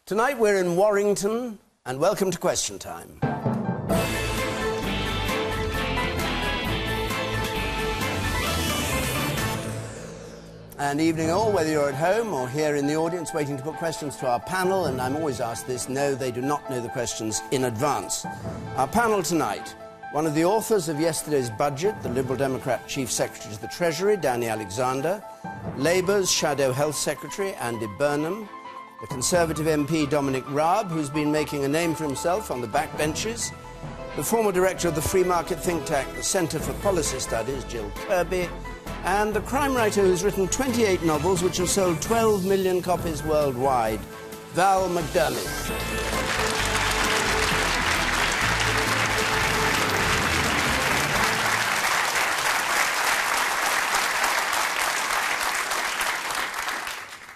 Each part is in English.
Tonight we're in Warrington, and welcome to Question Time. And evening all, whether you're at home or here in the audience waiting to put questions to our panel, and I'm always asked this, no, they do not know the questions in advance. Our panel tonight, one of the authors of yesterday's budget, the Liberal Democrat Chief Secretary to the Treasury, Danny Alexander, Labour's Shadow Health Secretary, Andy Burnham, the Conservative MP Dominic Raab, who's been making a name for himself on the backbenches, the former director of the free market think tank, the Centre for Policy Studies, Jill Kirby, and the crime writer who's written 28 novels which have sold 12 million copies worldwide, Val McDermid.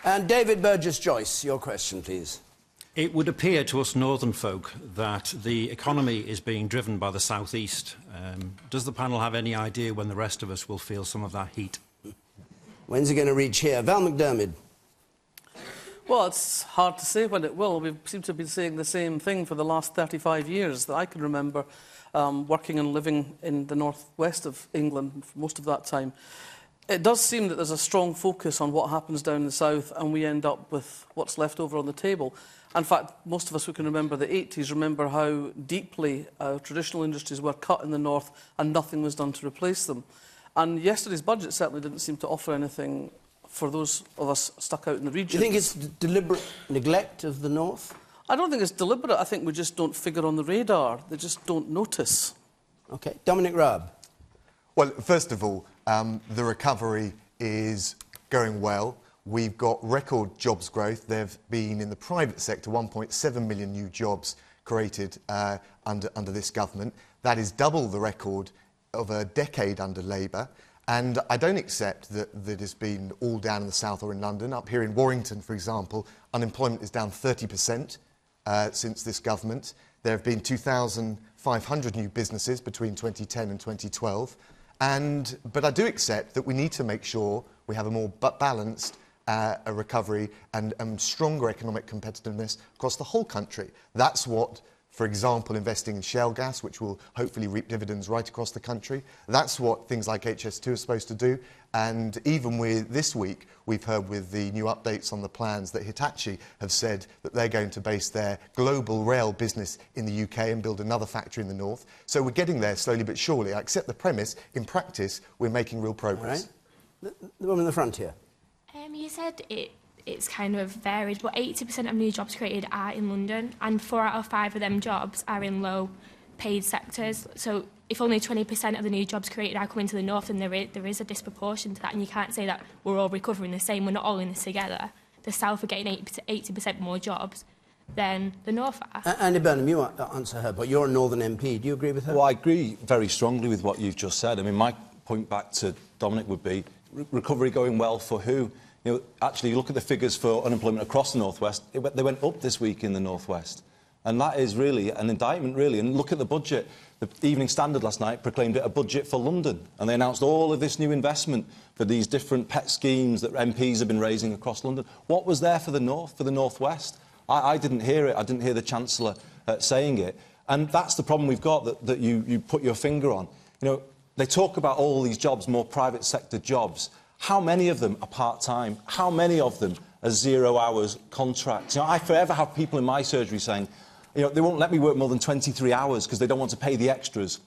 And David Burgess-Joyce, your question, please. It would appear to us northern folk that the economy is being driven by the southeast. Does the panel have any idea when the rest of us will feel some of that heat? When's it going to reach here? Val McDermid. Well, it's hard to say when it will. We seem to have been saying the same thing for the last 35 years that I can remember, working and living in the northwest of England for most of that time. It does seem that there's a strong focus on what happens down in the south, and we end up with what's left over on the table. In fact, most of us who can remember the 80s remember how deeply traditional industries were cut in the north and nothing was done to replace them. And yesterday's budget certainly didn't seem to offer anything for those of us stuck out in the region. Do you think it's deliberate neglect of the north? I don't think it's deliberate. I think we just don't figure on the radar. They just don't notice. OK. Dominic Raab. Well, first of all, the recovery is going well. We've got record jobs growth. There have been, in the private sector, 1.7 million new jobs created under this government. That is double the record of a decade under Labour. And I don't accept that it's been all down in the south or in London. Up here in Warrington, for example, unemployment is down 30% since this government. There have been 2,500 new businesses between 2010 and 2012. But I do accept that we need to make sure we have a more balanced a recovery and stronger economic competitiveness across the whole country. That's what, for example, investing in shale gas, which will hopefully reap dividends right across the country. That's what things like HS2 are supposed to do. And even with this week, we've heard with the new updates on the plans that Hitachi have said that they're going to base their global rail business in the UK and build another factory in the north. So we're getting there slowly but surely. I accept the premise. In practice, we're making real progress. Right. The woman in the front here. You said it's kind of varied, but 80% of new jobs created are in London, and 4 out of 5 of them jobs are in low-paid sectors. So if only 20% of the new jobs created are coming to the north, then there is a disproportion to that, and you can't say that we're all recovering the same. We're not all in this together. The south are getting 80% more jobs than the north are. Andy Burnham, you answer her, but you're a northern MP. Do you agree with her? Well, I agree very strongly with what you've just said. I mean, my point back to Dominic would be recovery going well for who? You know, actually, you look at the figures for unemployment across the North West, they went up this week in the North West. And that is really an indictment, really. And look at the budget. The Evening Standard last night proclaimed it a budget for London. And they announced all of this new investment for these different pet schemes that MPs have been raising across London. What was there for the North, for the North West? I didn't hear it. I didn't hear the Chancellor saying it. And that's the problem we've got that you put your finger on. You know, they talk about all these jobs, more private sector jobs. How many of them are part-time? How many of them are 0 hours contracts? You know, I forever have people in my surgery saying, you know, they won't let me work more than 23 hours because they don't want to pay the extras.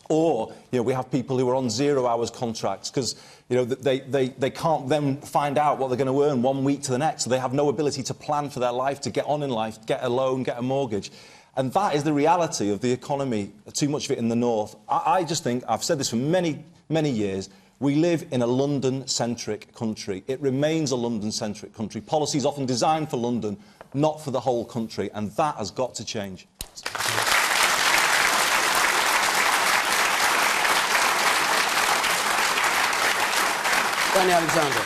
Or, you know, we have people who are on 0 hours contracts because, you know, they can't then find out what they're going to earn 1 week to the next. So they have no ability to plan for their life, to get on in life, get a loan, get a mortgage. And that is the reality of the economy, too much of it in the north. I just think, I've said this for many, many years, we live in a London-centric country. It remains a London-centric country. Policy is often designed for London, not for the whole country, and that has got to change. Danny Alexander.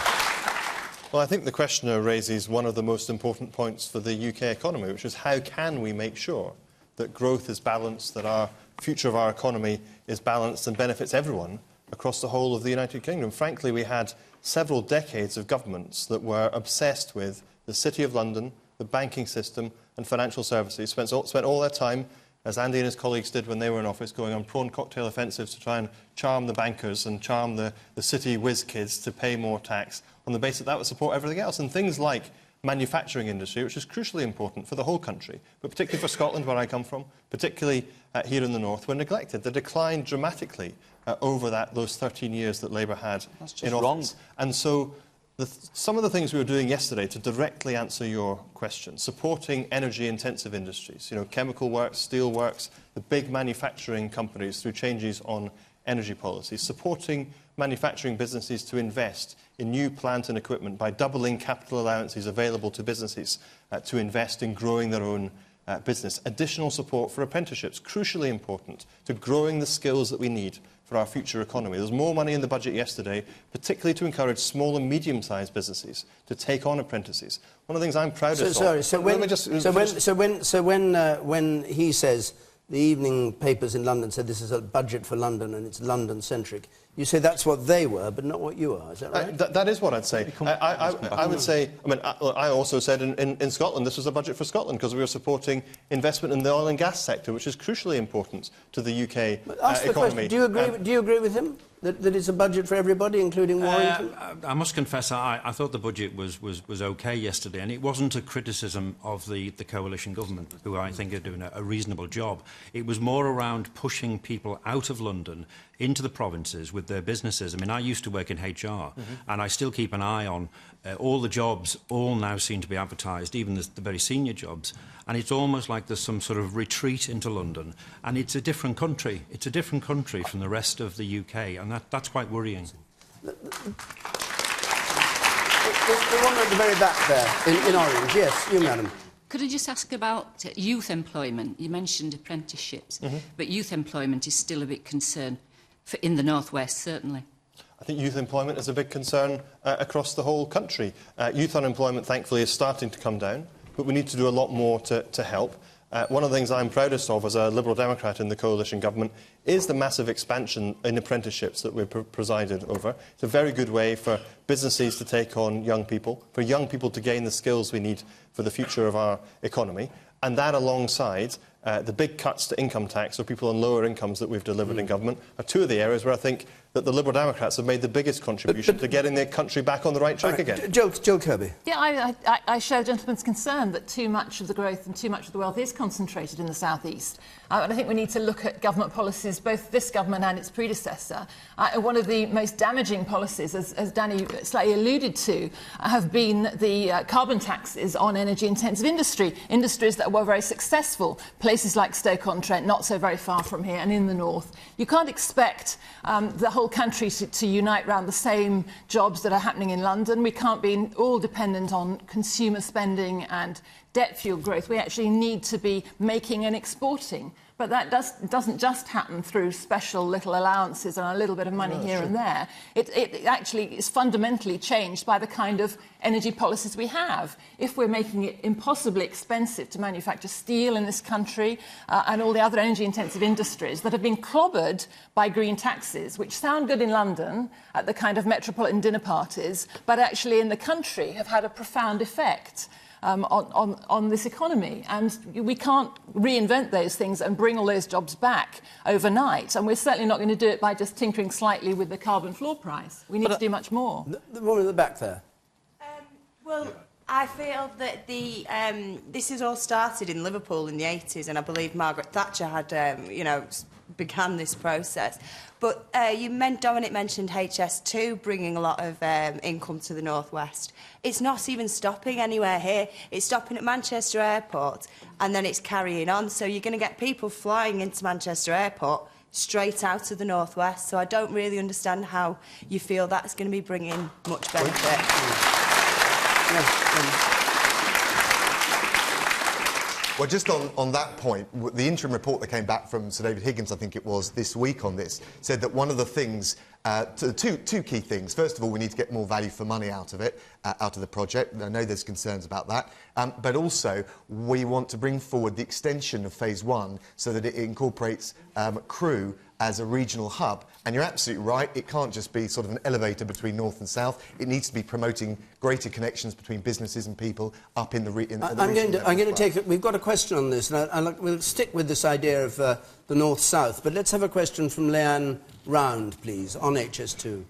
Well, I think the questioner raises one of the most important points for the UK economy, which is how can we make sure that growth is balanced, that our future of our economy is balanced and benefits everyone across the whole of the United Kingdom. Frankly, we had several decades of governments that were obsessed with the City of London the banking system and financial services, spent all their time, as Andy and his colleagues did when they were in office, going on prawn cocktail offensives to try and charm the bankers and charm the city whiz kids to pay more tax on the basis that would support everything else. And things like manufacturing industry, which is crucially important for the whole country, but particularly for Scotland, where I come from, particularly here in the north, were neglected. They declined dramatically over those 13 years that Labour had in office. Wrong. And so some of the things we were doing yesterday to directly answer your question, supporting energy-intensive industries, chemical works, steel works, the big manufacturing companies through changes on energy policies, supporting manufacturing businesses to invest in new plant and equipment by doubling capital allowances available to businesses to invest in growing their own business. Additional support for apprenticeships, crucially important to growing the skills that we need for our future economy. There's more money in the budget yesterday, particularly to encourage small and medium-sized businesses to take on apprentices. One of the things I'm proudest of... when he says the evening papers in London said this is a budget for London and it's London-centric, you say that's what they were, but not what you are. Is that right? That is what I'd say. I would say... I also said in Scotland this was a budget for Scotland because we were supporting investment in the oil and gas sector, which is crucially important to the UK economy. Do you agree with him that it's a budget for everybody, including Warrington? I must confess, I thought the budget was OK yesterday, and it wasn't a criticism of the coalition government, who I think are doing a reasonable job. It was more around pushing people out of London into the provinces with their businesses. I mean, I used to work in HR, and I still keep an eye on all the jobs. All now seem to be advertised, even the very senior jobs. And it's almost like there's some sort of retreat into London. And it's a different country. It's a different country from the rest of the UK, and that's quite worrying. The one at the very back there, in orange. Yes, you, madam. Could I just ask about youth employment? You mentioned apprenticeships, but youth employment is still a big concern in the North West, certainly. I think youth employment is a big concern across the whole country. Youth unemployment, thankfully, is starting to come down, but we need to do a lot more to help. One of the things I'm proudest of as a Liberal Democrat in the coalition government is the massive expansion in apprenticeships that we've presided over. It's a very good way for businesses to take on young people, for young people to gain the skills we need for the future of our economy, and that alongside the big cuts to income tax for people on lower incomes that we've delivered in government are two of the areas where I think that the Liberal Democrats have made the biggest contribution to getting their country back on the right track again. Jill Kirby. Yeah, I share the gentleman's concern that too much of the growth and too much of the wealth is concentrated in the South East. And I think we need to look at government policies, both this government and its predecessor. One of the most damaging policies, as Danny slightly alluded to, have been the carbon taxes on energy-intensive industries that were very successful. Places like Stoke-on-Trent, not so very far from here, and in the north. You can't expect the whole country to unite around the same jobs that are happening in London. We can't be all dependent on consumer spending and debt-fueled growth. We actually need to be making and exporting. But that doesn't just happen through special little allowances and a little bit of money here and there. It actually is fundamentally changed by the kind of energy policies we have. If we're making it impossibly expensive to manufacture steel in this country and all the other energy-intensive industries that have been clobbered by green taxes, which sound good in London at the kind of metropolitan dinner parties, but actually in the country have had a profound effect on this economy. And we can't reinvent those things and bring all those jobs back overnight. And we're certainly not going to do it by just tinkering slightly with the carbon floor price. We need to do much more. The woman at the back there. Well, I feel that this has all started in Liverpool in the 80s, and I believe Margaret Thatcher had, began this process. But Dominic mentioned HS2 bringing a lot of income to the North West. It's not even stopping anywhere here. It's stopping at Manchester Airport, and then it's carrying on. So you're going to get people flying into Manchester Airport straight out of the North West. So I don't really understand how you feel that's going to be bringing much benefit. Well, just on that point, the interim report that came back from Sir David Higgins, I think it was, this week on this, said that one of the things, two key things. First of all, we need to get more value for money out of it, out of the project. I know there's concerns about that. But also, we want to bring forward the extension of Phase 1 so that it incorporates crew as a regional hub. And you're absolutely right, it can't just be sort of an elevator between north and south. It needs to be promoting greater connections between businesses and people up in the region. I'm going to take it. We've got a question on this, and we'll stick with this idea of the north-south. But let's have a question from Leanne Round, please, on HS2.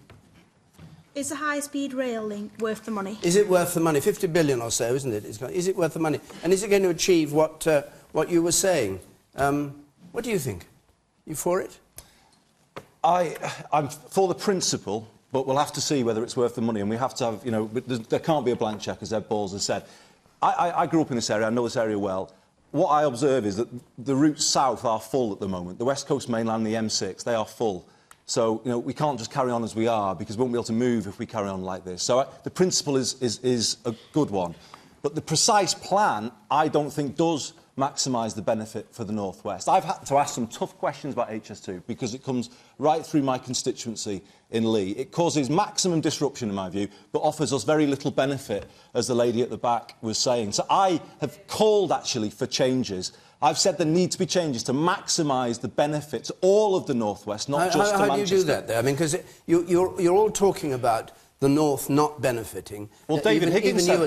Is a high-speed rail link worth the money? Is it worth the money? 50 billion or so, isn't it? Is it worth the money? And is it going to achieve what you were saying? What do you think? You for it? I'm for the principle, but we'll have to see whether it's worth the money, and we have to have, you know, there can't be a blank cheque, as Ed Balls has said. I grew up in this area, I know this area well. What I observe is that the routes south are full at the moment. The West Coast Mainland, the M6, they are full. So, you know, we can't just carry on as we are, because we won't be able to move if we carry on like this. So the principle is a good one. But the precise plan, I don't think, does maximise the benefit for the North West. I've had to ask some tough questions about HS2 because it comes right through my constituency in Lee. It causes maximum disruption, in my view, but offers us very little benefit, as the lady at the back was saying. So I have called, actually, for changes. I've said there need to be changes to maximise the benefit to all of the North West, not just to Manchester. How do you do that, though? I mean, because you're all talking about the North not benefiting. Well, David Higgins said that. Even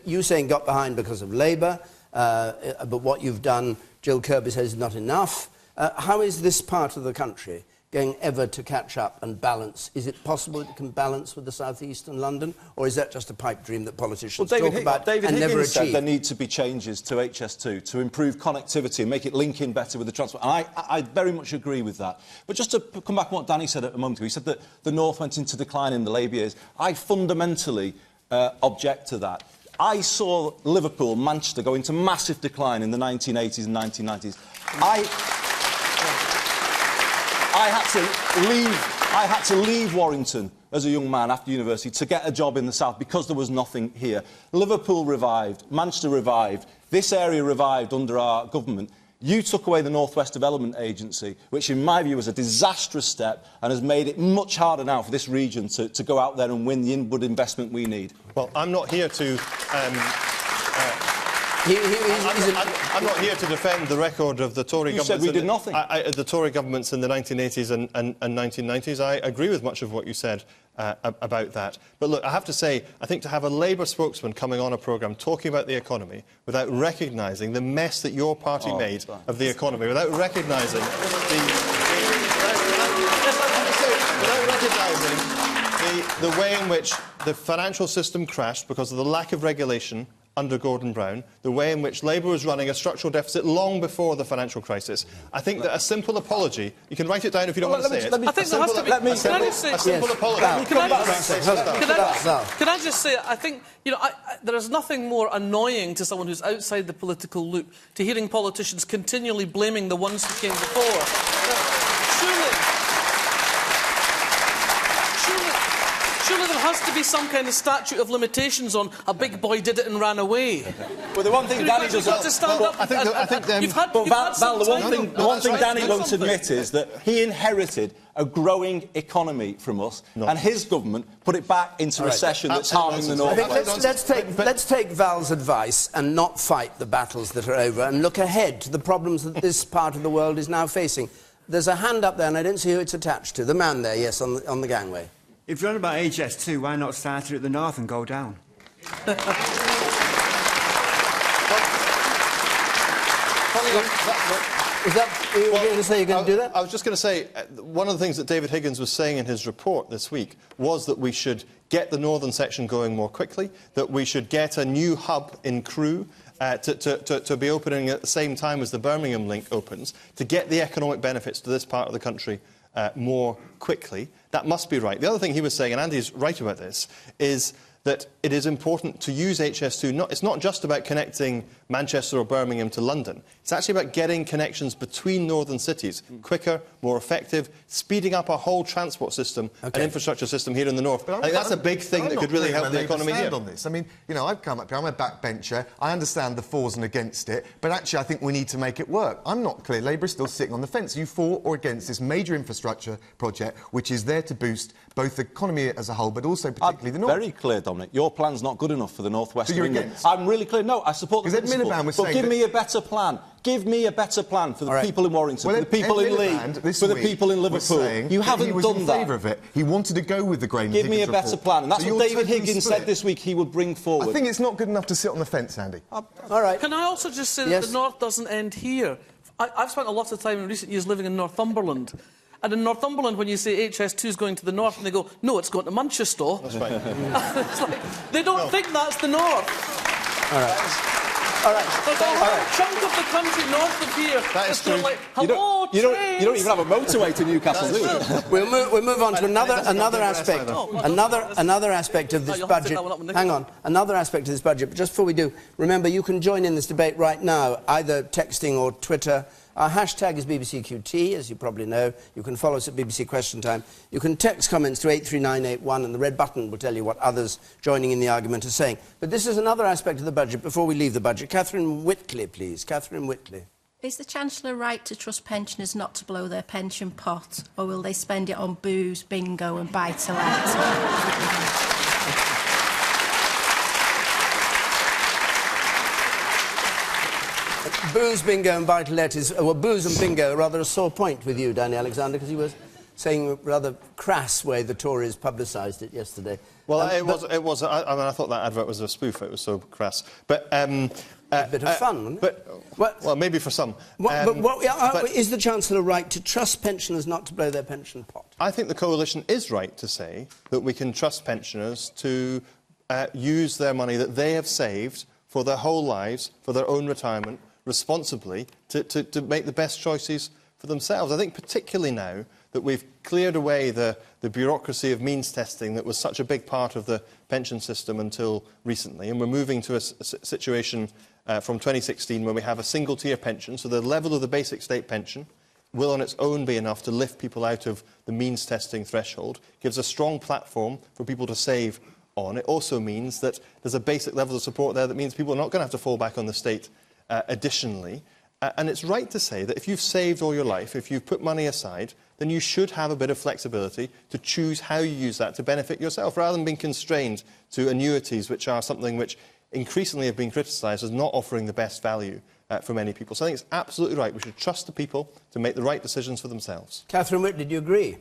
you were saying that you got behind because of Labour, but what you've done, Jill Kirby says, is not enough. How is this part of the country going ever to catch up and balance? Is it possible it can balance with the South East and London, or is that just a pipe dream that politicians talk about and never achieve? Said there need to be changes to HS2 to improve connectivity and make it link in better with the transport. And I very much agree with that. But just to come back on what Danny said a moment ago, he said that the North went into decline in the Labour years. I fundamentally object to that. I saw Liverpool, Manchester go into massive decline in the 1980s and 1990s. I had to leave Warrington as a young man after university to get a job in the south because there was nothing here. Liverpool revived, Manchester revived, this area revived under our government. You took away the North West Development Agency, which in my view was a disastrous step and has made it much harder now for this region to go out there and win the inward investment we need. Well, I'm not here to... I'm not here to defend the record of the Tory governments. You said we did nothing. The Tory governments in the 1980s and 1990s. I agree with much of what you said about that. But look, I have to say, I think to have a Labour spokesman coming on a programme talking about the economy without recognising the mess that your party made of the economy, without recognising the way in which the financial system crashed because of the lack of regulation under Gordon Brown, the way in which Labour was running a structural deficit long before the financial crisis. I think that a simple apology, you can write it down if you don't want to say it. I think there has to be... A simple apology. Can I just say, I think, you know, there is nothing more annoying to someone who's outside the political loop to hearing politicians continually blaming the ones who came before. Surely there has to be some kind of statute of limitations on a big boy did it and ran away. Well, the one thing Danny doesn't... The one thing Danny won't admit is that he inherited a growing economy from us, and his government put it back into recession that's harming the North West. Let's take Val's advice and not fight the battles that are over and look ahead to the problems that this part of the world is now facing. There's a hand up there, and I don't see who it's attached to. The man there, yes, on the gangway. If you're on about HS2, why not start it at the north and go down? Is that what you were going to say? You're going to do that? I was just going to say, one of the things that David Higgins was saying in his report this week was that we should get the northern section going more quickly, that we should get a new hub in Crewe to be opening at the same time as the Birmingham link opens, to get the economic benefits to this part of the country more quickly. That must be right. The other thing he was saying, and Andy's right about this, is that it is important to use HS2. It's not just about connecting Manchester or Birmingham to London. It's actually about getting connections between northern cities quicker, more effective, speeding up our whole transport system and infrastructure system here in the north. I think that's a big thing that could really help the economy here. On this. I mean, you know, I've come up here, I'm a backbencher, I understand the fors and against it, but actually I think we need to make it work. I'm not clear. Labour is still sitting on the fence. Are you for or against this major infrastructure project which is there to boost both the economy as a whole, but also particularly the north? Very clear, Dominic. Dominic. Your plan's not good enough for the northwest of you're England. against? I'm really clear. No, I support the Because Ed principle. Miliband was But saying give that- me a better plan. Give me a better plan for the people in Warrington, Well, for the people Ed in Miliband Leeds, this for the week people in was Liverpool. saying You that haven't he was done in that. favour of it. He wanted to go with the Grain Give me a Higgins better report. plan. And that's So what you're David totally Higgins split. said this week he would bring forward. I think it's not good enough to sit on the fence, Andy. All right. Can I also just say that the North doesn't end here? I've spent a lot of time in recent years living in Northumberland. And in Northumberland, when you say HS2 is going to the north, and they go, no, it's going to Manchester. That's right. It's like, they don't think that's the north. All right. All right. There's a whole chunk of the country north of here. That is true. Like, hello, you don't even have a motorway to Newcastle, do you? We'll move on to another aspect. Another aspect of this budget. Hang on. Another aspect of this budget. But just before we do, remember you can join in this debate right now, either texting or Twitter. Our hashtag is BBCQT, as you probably know. You can follow us at BBC Question Time. You can text comments to 83981, and the red button will tell you what others joining in the argument are saying. But this is another aspect of the budget before we leave the budget. Catherine Whitley, please. Catherine Whitley. Is the Chancellor right to trust pensioners not to blow their pension pot, or will they spend it on booze, bingo and buy-to-let? Booze, bingo and buy-to-let is... Well, booze and bingo are rather a sore point with you, Danny Alexander, because he was saying a rather crass way the Tories publicised it yesterday. Well, it was. I mean, I thought that advert was a spoof. It was so crass. But a bit of fun, wasn't it? Well, maybe for some. Is the Chancellor right to trust pensioners not to blow their pension pot? I think the Coalition is right to say that we can trust pensioners to use their money that they have saved for their whole lives, for their own retirement, responsibly, to make the best choices for themselves. I think particularly now that we've cleared away the bureaucracy of means testing that was such a big part of the pension system until recently, and we're moving to a situation from 2016 where we have a single-tier pension, so the level of the basic state pension will on its own be enough to lift people out of the means testing threshold, gives a strong platform for people to save on. It also means that there's a basic level of support there that means people are not going to have to fall back on the state additionally. And it's right to say that if you've saved all your life, if you've put money aside, then you should have a bit of flexibility to choose how you use that to benefit yourself, rather than being constrained to annuities, which are something which increasingly have been criticised as not offering the best value for many people. So I think it's absolutely right. We should trust the people to make the right decisions for themselves. Catherine Whitley, do you agree?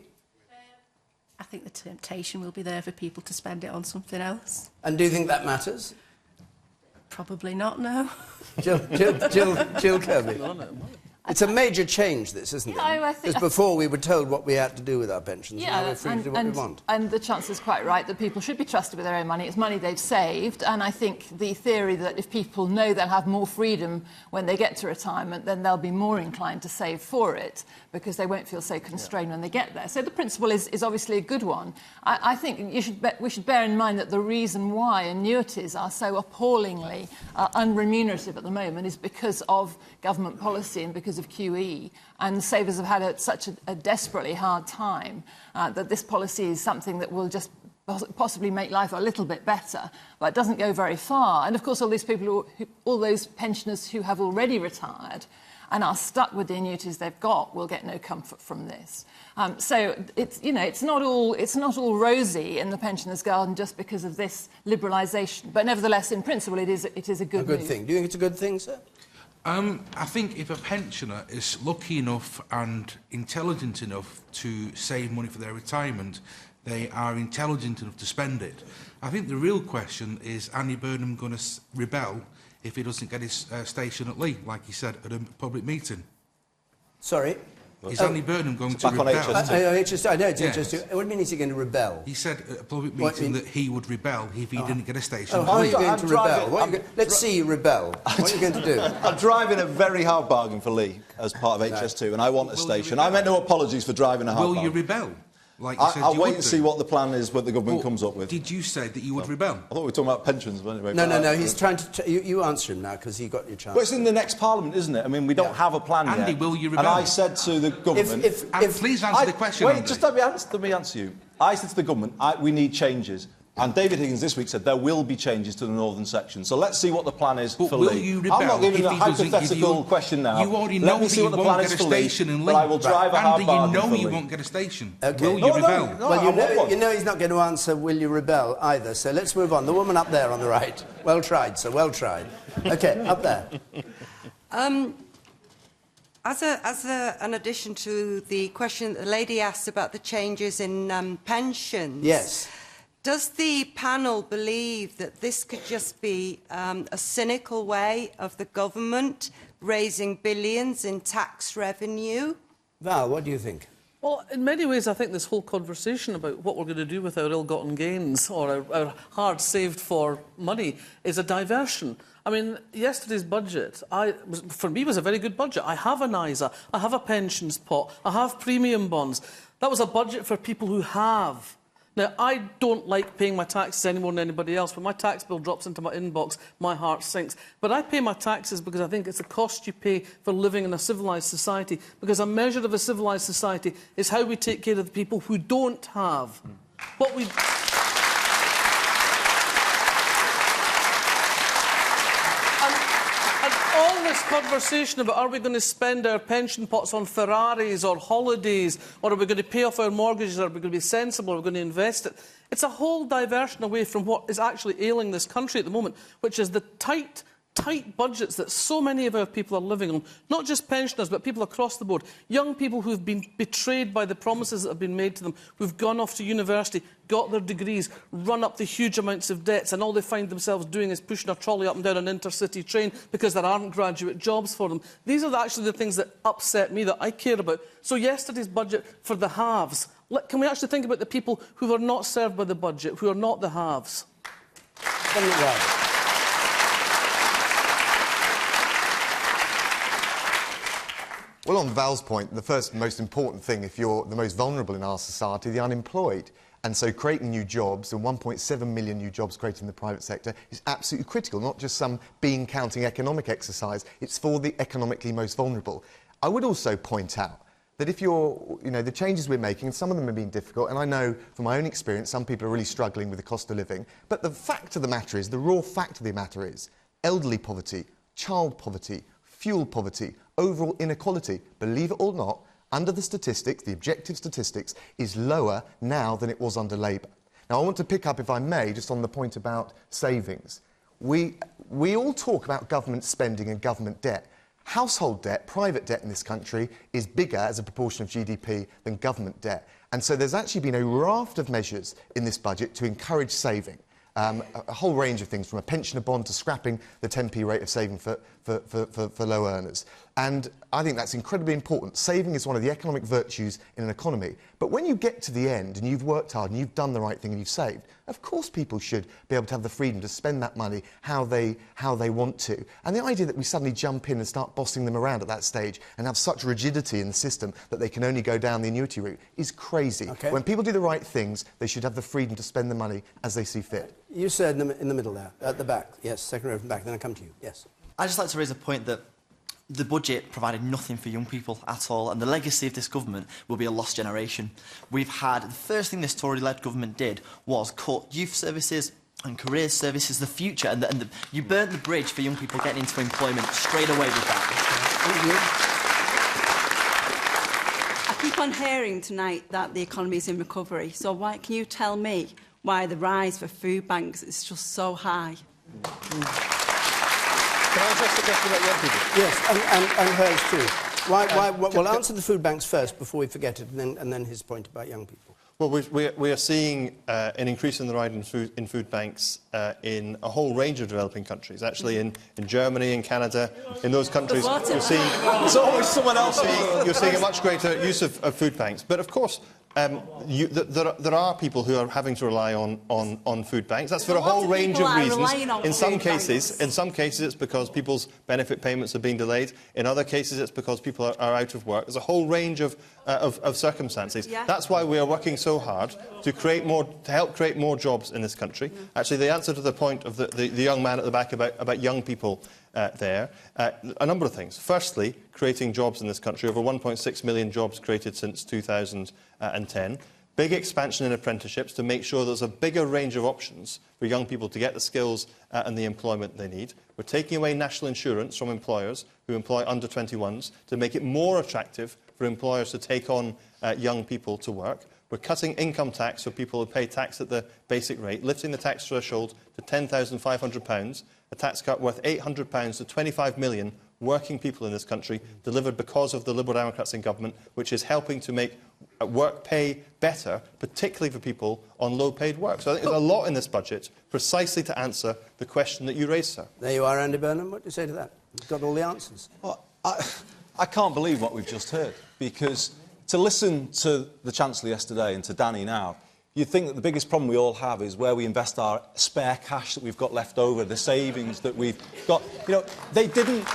I think the temptation will be there for people to spend it on something else. And do you think that matters? Probably not, no. Jill Kirby. It's a major change, this, isn't it? I think because before we were told what we had to do with our pensions. Yeah, now we're free to do what we want. And the Chancellor's quite right that people should be trusted with their own money. It's money they've saved, and I think the theory that if people know they'll have more freedom when they get to retirement, then they'll be more inclined to save for it because they won't feel so constrained when they get there. So the principle is obviously a good one. I think we should bear in mind that the reason why annuities are so appallingly unremunerative at the moment is because of government policy and because of QE, and savers have had such a desperately hard time that this policy is something that will just possibly make life a little bit better, but it doesn't go very far. And of course, all these people, all those pensioners who have already retired and are stuck with the annuities they've got, will get no comfort from this. So it's not all rosy in the pensioners' garden just because of this liberalisation. But nevertheless, in principle, it is a good move. Thing. Do you think it's a good thing, sir? I think if a pensioner is lucky enough and intelligent enough to save money for their retirement, they are intelligent enough to spend it. I think the real question is Andy Burnham going to rebel if he doesn't get his station at Lee, like he said at a public meeting? Sorry? Is Andy Burnham going to rebel? HS2. I know it's Yes. HS2. What do you mean is he going to rebel? He said at a public meeting that he would rebel if he didn't get a station. How are you going to rebel? Let's see you rebel. What are you going to do? I'm driving a very hard bargain for Lee as part of HS2, and I want a station. I meant no apologies for driving a hard bargain. Will you rebel? Like you said I'll you wait would and do. see what the plan is, what the government comes up with. Did you say that you would rebel? I thought we were talking about pensions, but anyway. No, he's trying to... You answer him now, because he got your chance. Well, it's in the next Parliament, isn't it? I mean, we don't have a plan yet. Andy, will you rebel? And I said to the government... Please answer the question, Wait, Andy. just let me answer you. I said to the government, we need changes. And David Higgins this week said there will be changes to the northern section. So let's see what the plan is for will Lee. you rebel I'm not giving if a he doesn't hypothetical give you- question now. You already Let know me that see you what the plan won't is get a for Lee, station in but Lee. I will drive a hard Andy, you bargain know for you Lee. won't get a station. Okay. Will you rebel? No, Well, I you know he's not going to answer, will you rebel, either. So let's move on. The woman up there on the right. Well tried, sir, well tried. OK, up there. As an addition to the question that the lady asked about the changes in pensions... Yes. Does the panel believe that this could just be a cynical way of the government raising billions in tax revenue? Val, what do you think? Well, in many ways, I think this whole conversation about what we're going to do with our ill-gotten gains or our hard saved-for money is a diversion. I mean, yesterday's budget, for me, was a very good budget. I have an ISA, I have a pensions pot, I have premium bonds. That was a budget for people who have. Now, I don't like paying my taxes any more than anybody else. When my tax bill drops into my inbox, my heart sinks. But I pay my taxes because I think it's the cost you pay for living in a civilised society, because a measure of a civilised society is how we take care of the people who don't have. What we... all this conversation about are we going to spend our pension pots on Ferraris or holidays, or are we going to pay off our mortgages, or are we going to be sensible, are we going to invest it? It's a whole diversion away from what is actually ailing this country at the moment, which is the tight budgets that so many of our people are living on. Not just pensioners, but people across the board. Young people who've been betrayed by the promises that have been made to them, who've gone off to university, got their degrees, run up the huge amounts of debts, and all they find themselves doing is pushing a trolley up and down an intercity train because there aren't graduate jobs for them. These are actually the things that upset me, that I care about. So yesterday's budget for the haves. Can we actually think about the people who are not served by the budget, who are not the haves? Well, on Val's point, the first most important thing, if you're the most vulnerable in our society, the unemployed. And so creating new jobs, and 1.7 million new jobs created in the private sector, is absolutely critical, not just some bean-counting economic exercise. It's for the economically most vulnerable. I would also point out that if the changes we're making, and some of them have been difficult, and I know from my own experience some people are really struggling with the cost of living, but the fact of the matter is, the raw fact of the matter is, elderly poverty, child poverty, fuel poverty, overall inequality, believe it or not, under the statistics, the objective statistics, is lower now than it was under Labour. Now, I want to pick up, if I may, just on the point about savings. We all talk about government spending and government debt. Household debt, private debt in this country, is bigger as a proportion of GDP than government debt. And so there's actually been a raft of measures in this budget to encourage saving. A whole range of things, from a pensioner bond to scrapping the 10p rate of saving for low earners. And I think that's incredibly important. Saving is one of the economic virtues in an economy. But when you get to the end and you've worked hard and you've done the right thing and you've saved, of course people should be able to have the freedom to spend that money how they want to. And the idea that we suddenly jump in and start bossing them around at that stage and have such rigidity in the system that they can only go down the annuity route is crazy. Okay. When people do the right things, they should have the freedom to spend the money as they see fit. You said in the middle there, at the back. Yes, second row from back, then I come to you. Yes. I'd just like to raise a point that the budget provided nothing for young people at all, and the legacy of this government will be a lost generation. The first thing this Tory-led government did was cut youth services and career services, the future, and you burnt the bridge for young people getting into employment straight away with that. I keep on hearing tonight that the economy is in recovery, so can you tell me why the rise for food banks is just so high? Can I address the question about young people? Yes, and hers too. We'll answer the food banks first before we forget it, and then his point about young people. Well, we are seeing an increase in the rise in food banks in a whole range of developing countries. Actually, in Germany, in Canada, in those countries, you're seeing... It's always someone else. You're seeing a much greater use of food banks. But, of course, there are people who are having to rely on food banks. That's for a whole range of reasons. In some cases, it's because people's benefit payments are being delayed. In other cases, it's because people are out of work. There's a whole range of circumstances. Yeah. That's why we are working so hard to help create more jobs in this country. Actually, the answer to the point of the young man at the back about young people a number of things. Firstly, creating jobs in this country. Over 1.6 million jobs created since 2010. big expansion in apprenticeships to make sure there's a bigger range of options for young people to get the skills and the employment they need. We're taking away national insurance from employers who employ under 21s to make it more attractive for employers to take on young people to work. We're cutting income tax for people who pay tax at the basic rate, lifting the tax threshold to £10,500, a tax cut worth £800 to 25 million working people in this country, delivered because of the Liberal Democrats in government, which is helping to make work pay better, particularly for people on low-paid work. So I think there's a lot in this budget precisely to answer the question that you raised, sir. There you are, Andy Burnham. What do you say to that? You've got all the answers. Well, I can't believe what we've just heard, because to listen to the Chancellor yesterday and to Danny now, you'd think that the biggest problem we all have is where we invest our spare cash that we've got left over, the savings that we've got. You know, they didn't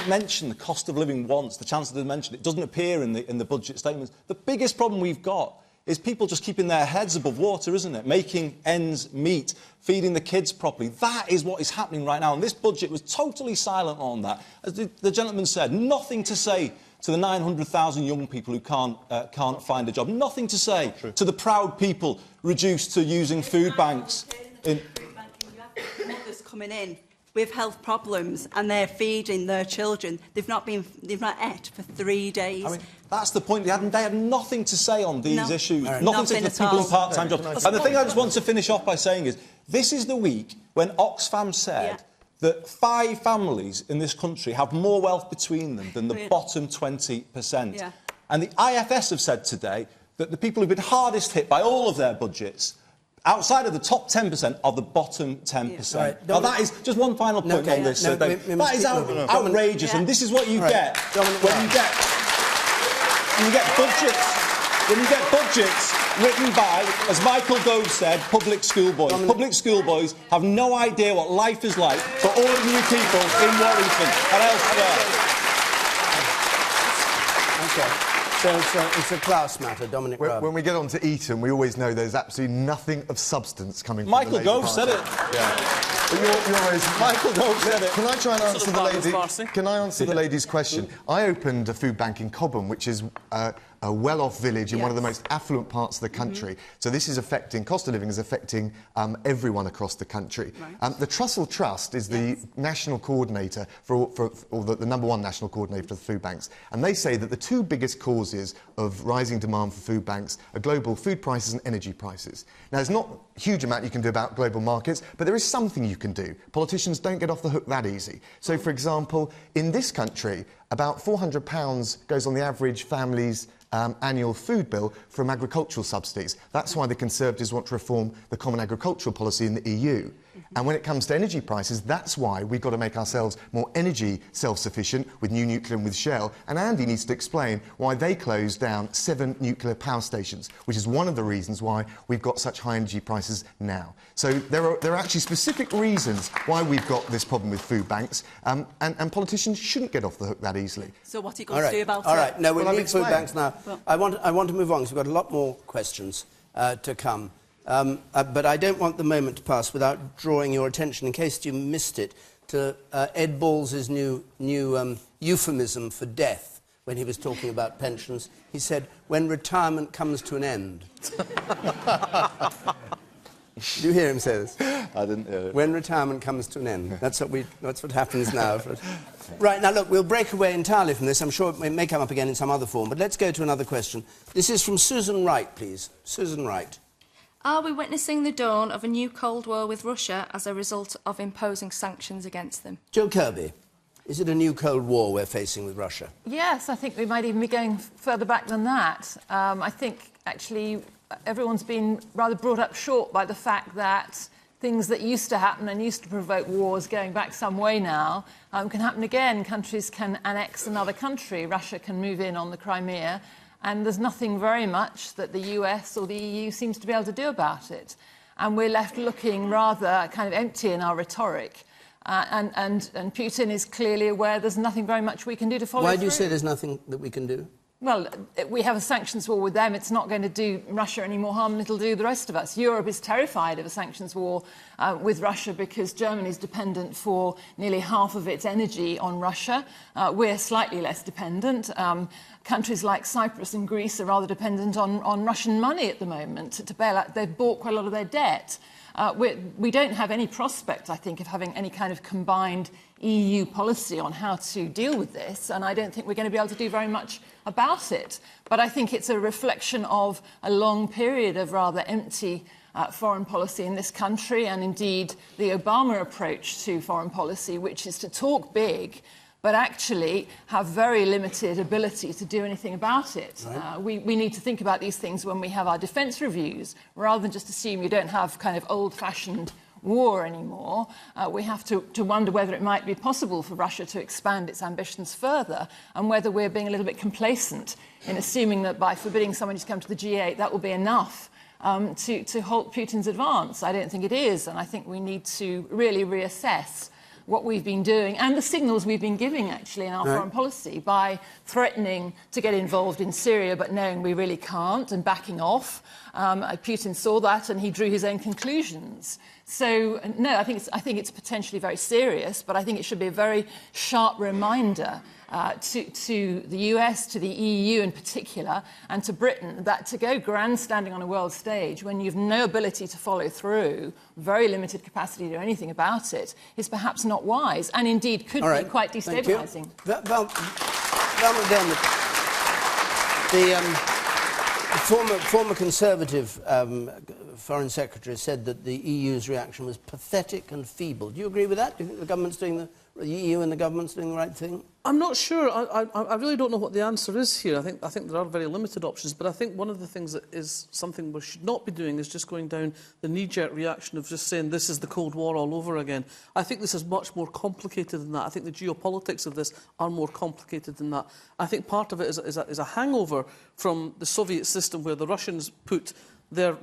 mention the cost of living once. The Chancellor didn't mention it. It doesn't appear in the budget statements. The biggest problem we've got is people just keeping their heads above water, isn't it? Making ends meet, feeding the kids properly. That is what is happening right now. And this budget was totally silent on that. As the gentleman said, nothing to say to the 900,000 young people who can't find a job. Nothing to say to the proud people reduced to using food banks. Mothers coming in with health problems and they're feeding their children. They've not ate for 3 days. I mean, that's the point. They had nothing to say on these issues. Right. Nothing to people in part-time jobs. And the thing I just want to finish off by saying is, this is the week when Oxfam said that 5 families in this country have more wealth between them than the bottom 20%. Yeah. And the IFS have said today that the people who've been hardest hit by all of their budgets, outside of the top 10% are the bottom 10%. Yeah. Right. Now, that is just one final point on this. That is outrageous, and this is what you get when you get budgets. When you get budgets written by, as Michael Gove said, public schoolboys. Public schoolboys have no idea what life is like for ordinary people in Warrington and elsewhere. Okay. So it's a class matter, Dominic. When we get on to Eton, we always know there's absolutely nothing of substance coming from Michael the Labour Gove said it. Yeah. But Michael Gove said it. Can I try and answer the lady? Can I answer the lady's question? I opened a food bank in Cobham, which is a well-off village in one of the most affluent parts of the country. So this is affecting, cost of living is affecting everyone across the country. Right. The Trussell Trust is the national coordinator or the number one national coordinator for the food banks. And they say that the 2 biggest causes of rising demand for food banks are global food prices and energy prices. Now, there's not a huge amount you can do about global markets, but there is something you can do. Politicians don't get off the hook that easy. So, for example, in this country, about £400 goes on the average family's annual food bill from agricultural subsidies. That's why the Conservatives want to reform the Common Agricultural Policy in the EU. And when it comes to energy prices, that's why we've got to make ourselves more energy self-sufficient with new nuclear and with Shell. And Andy needs to explain why they closed down 7 nuclear power stations, which is one of the reasons why we've got such high energy prices now. So there are actually specific reasons why we've got this problem with food banks, and politicians shouldn't get off the hook that easily. So what are you going to do about it? All right, no, we need food banks now. Well, I want to move on, because we've got a lot more questions to come. But I don't want the moment to pass without drawing your attention, in case you missed it, to Ed Balls' new euphemism for death when he was talking about pensions. He said, when retirement comes to an end. Did you hear him say this? I didn't hear it. When retirement comes to an end. That's what happens now. Right, now look, we'll break away entirely from this. I'm sure it may come up again in some other form, but let's go to another question. This is from Susan Wright, please. Susan Wright. Are we witnessing the dawn of a new Cold War with Russia as a result of imposing sanctions against them? Jill Kirby, is it a new Cold War we're facing with Russia? Yes, I think we might even be going further back than that. I think, actually, everyone's been rather brought up short by the fact that things that used to happen and used to provoke wars going back some way now can happen again. Countries can annex another country. Russia can move in on the Crimea. And there's nothing very much that the US or the EU seems to be able to do about it. And we're left looking rather kind of empty in our rhetoric. And Putin is clearly aware there's nothing very much we can do to follow Why through. do you say there's nothing that we can do? Well, we have a sanctions war with them. It's not going to do Russia any more harm than it'll do the rest of us. Europe is terrified of a sanctions war with Russia because Germany is dependent for nearly half of its energy on Russia. We're slightly less dependent. Countries like Cyprus and Greece are rather dependent on Russian money at the moment to bail out. They've bought quite a lot of their debt. We don't have any prospect, I think, of having any kind of combined EU policy on how to deal with this, and I don't think we're going to be able to do very much about it. But I think it's a reflection of a long period of rather empty foreign policy in this country, and indeed the Obama approach to foreign policy, which is to talk big but actually have very limited ability to do anything about it. Right. We need to think about these things when we have our defence reviews, rather than just assume you don't have kind of old-fashioned war anymore. We have to wonder whether it might be possible for Russia to expand its ambitions further, and whether we're being a little bit complacent in assuming that by forbidding somebody to come to the G8, that will be enough to halt Putin's advance. I don't think it is, and I think we need to really reassess what we've been doing and the signals we've been giving, actually, in our foreign policy by threatening to get involved in Syria but knowing we really can't and backing off. Putin saw that and he drew his own conclusions. So, no, I think it's potentially very serious, but I think it should be a very sharp reminder to the US, to the EU in particular, and to Britain, that to go grandstanding on a world stage when you've no ability to follow through, very limited capacity to do anything about it, is perhaps not wise, and indeed could be quite destabilising. Val McDermid, the former Conservative Foreign Secretary said that the EU's reaction was pathetic and feeble. Do you agree with that? Do you think the government's doing the EU and the government's doing the right thing? I'm not sure. I really don't know what the answer is here. I think there are very limited options, but I think one of the things that is something we should not be doing is just going down the knee-jerk reaction of just saying this is the Cold War all over again. I think this is much more complicated than that. I think the geopolitics of this are more complicated than that. I think part of it is a hangover from the Soviet system, where the Russians put their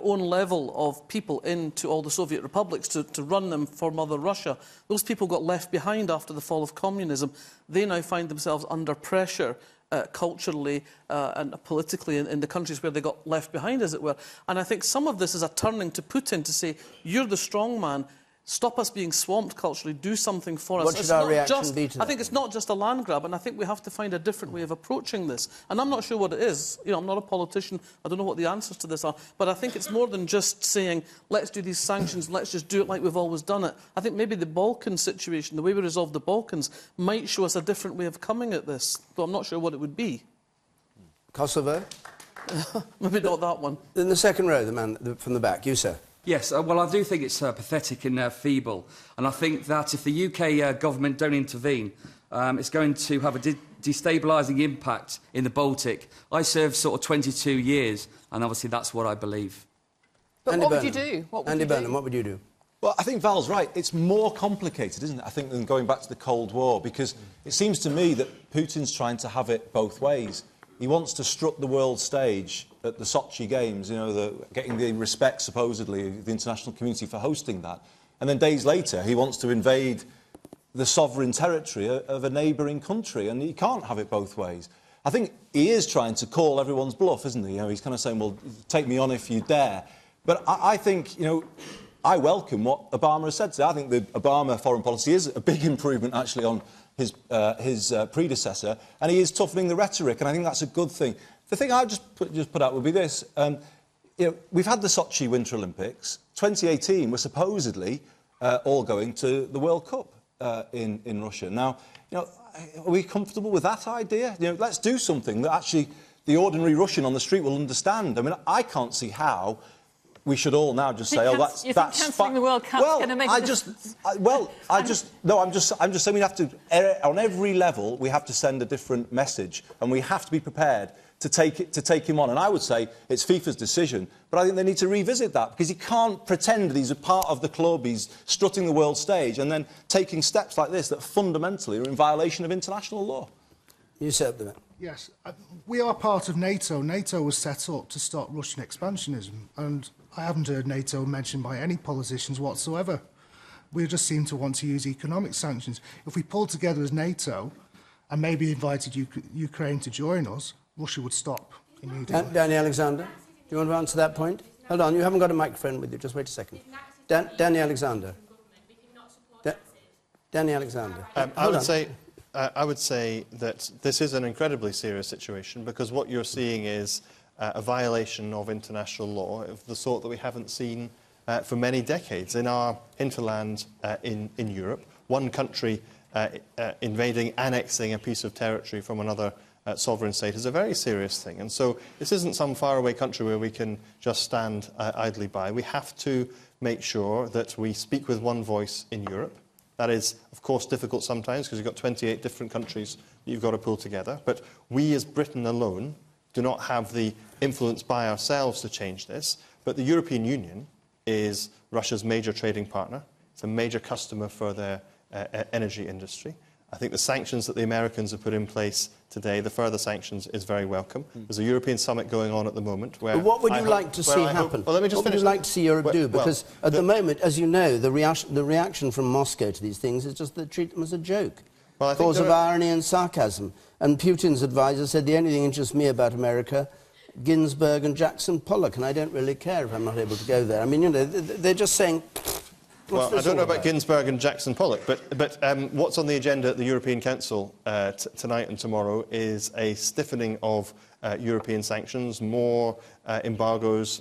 own level of people into all the Soviet republics to run them for Mother Russia. Those people got left behind after the fall of communism. They now find themselves under pressure culturally and politically in the countries where they got left behind, as it were. And I think some of this is a turning to Putin to say, you're the strong man, stop us being swamped culturally, do something for us. What should our reaction be to that? I think it's not just a land grab, and I think we have to find a different way of approaching this. And I'm not sure what it is. You know, I'm not a politician. I don't know what the answers to this are. But I think it's more than just saying, let's do these sanctions, let's just do it like we've always done it. I think maybe the Balkan situation, the way we resolve the Balkans, might show us a different way of coming at this, though I'm not sure what it would be. Kosovo? Maybe not that one. In the second row, the man from the back. You, sir. Yes, well, I do think it's pathetic and feeble. And I think that if the UK government don't intervene, it's going to have a destabilising impact in the Baltic. I served sort of 22 years, and obviously that's what I believe. But what would you do? Andy Burnham, what would you do? Well, I think Val's right. It's more complicated, isn't it, I think, than going back to the Cold War, because it seems to me that Putin's trying to have it both ways. He wants to strut the world stage at the Sochi Games, you know, getting the respect, supposedly, of the international community for hosting that. And then days later, he wants to invade the sovereign territory of a neighbouring country, and he can't have it both ways. I think he is trying to call everyone's bluff, isn't he? You know, he's kind of saying, well, take me on if you dare. But I think, you know, I welcome what Obama has said today. I think the Obama foreign policy is a big improvement, actually, on his predecessor, and he is toughening the rhetoric, and I think that's a good thing. The thing I just put out would be this. You know, we've had the Sochi Winter Olympics. 2018 we're supposedly all going to the World Cup in Russia. Now, you know, are we comfortable with that idea? You know, let's do something that actually the ordinary Russian on the street will understand. I mean, I can't see how we should all now just say, "Oh, that's cancelling the World Cup going to make a difference?" I'm just saying we have to, on every level, we have to send a different message, and we have to be prepared to take him on. And I would say it's FIFA's decision, but I think they need to revisit that, because he can't pretend that he's a part of the club, he's strutting the world stage, and then taking steps like this that fundamentally are in violation of international law. You said that. Yes, we are part of NATO. NATO was set up to stop Russian expansionism, and I haven't heard NATO mentioned by any politicians whatsoever. We just seem to want to use economic sanctions. If we pulled together as NATO and maybe invited Ukraine to join us, Russia would stop immediately. Danny Alexander, do you want to answer that point? Hold on, you haven't got a microphone with you. Just wait a second. Danny Alexander. Danny Alexander. I would say that this is an incredibly serious situation because what you're seeing is a violation of international law of the sort that we haven't seen for many decades. In our hinterland in Europe, one country invading, annexing a piece of territory from another sovereign state is a very serious thing. And so this isn't some faraway country where we can just stand idly by. We have to make sure that we speak with one voice in Europe. That is, of course, difficult sometimes because you've got 28 different countries that you've got to pull together. But we as Britain alone do not have the influence by ourselves to change this. But the European Union is Russia's major trading partner. It's a major customer for their energy industry. I think the sanctions that the Americans have put in place today, the further sanctions, is very welcome. There's a European summit going on at the moment where... But what would you like to see happen? Well, let me just what would you like to see Europe do? Because at the moment, as you know, the reaction from Moscow to these things is just they treat them as a joke. Well, cause of irony and sarcasm. And Putin's advisor said the only thing interests me about America, Ginsburg and Jackson Pollock, and I don't really care if I'm not able to go there. I mean, you know, they're just saying... Well, I don't know about Ginsburg and Jackson Pollock, but what's on the agenda at the European Council tonight and tomorrow is a stiffening of European sanctions, more embargoes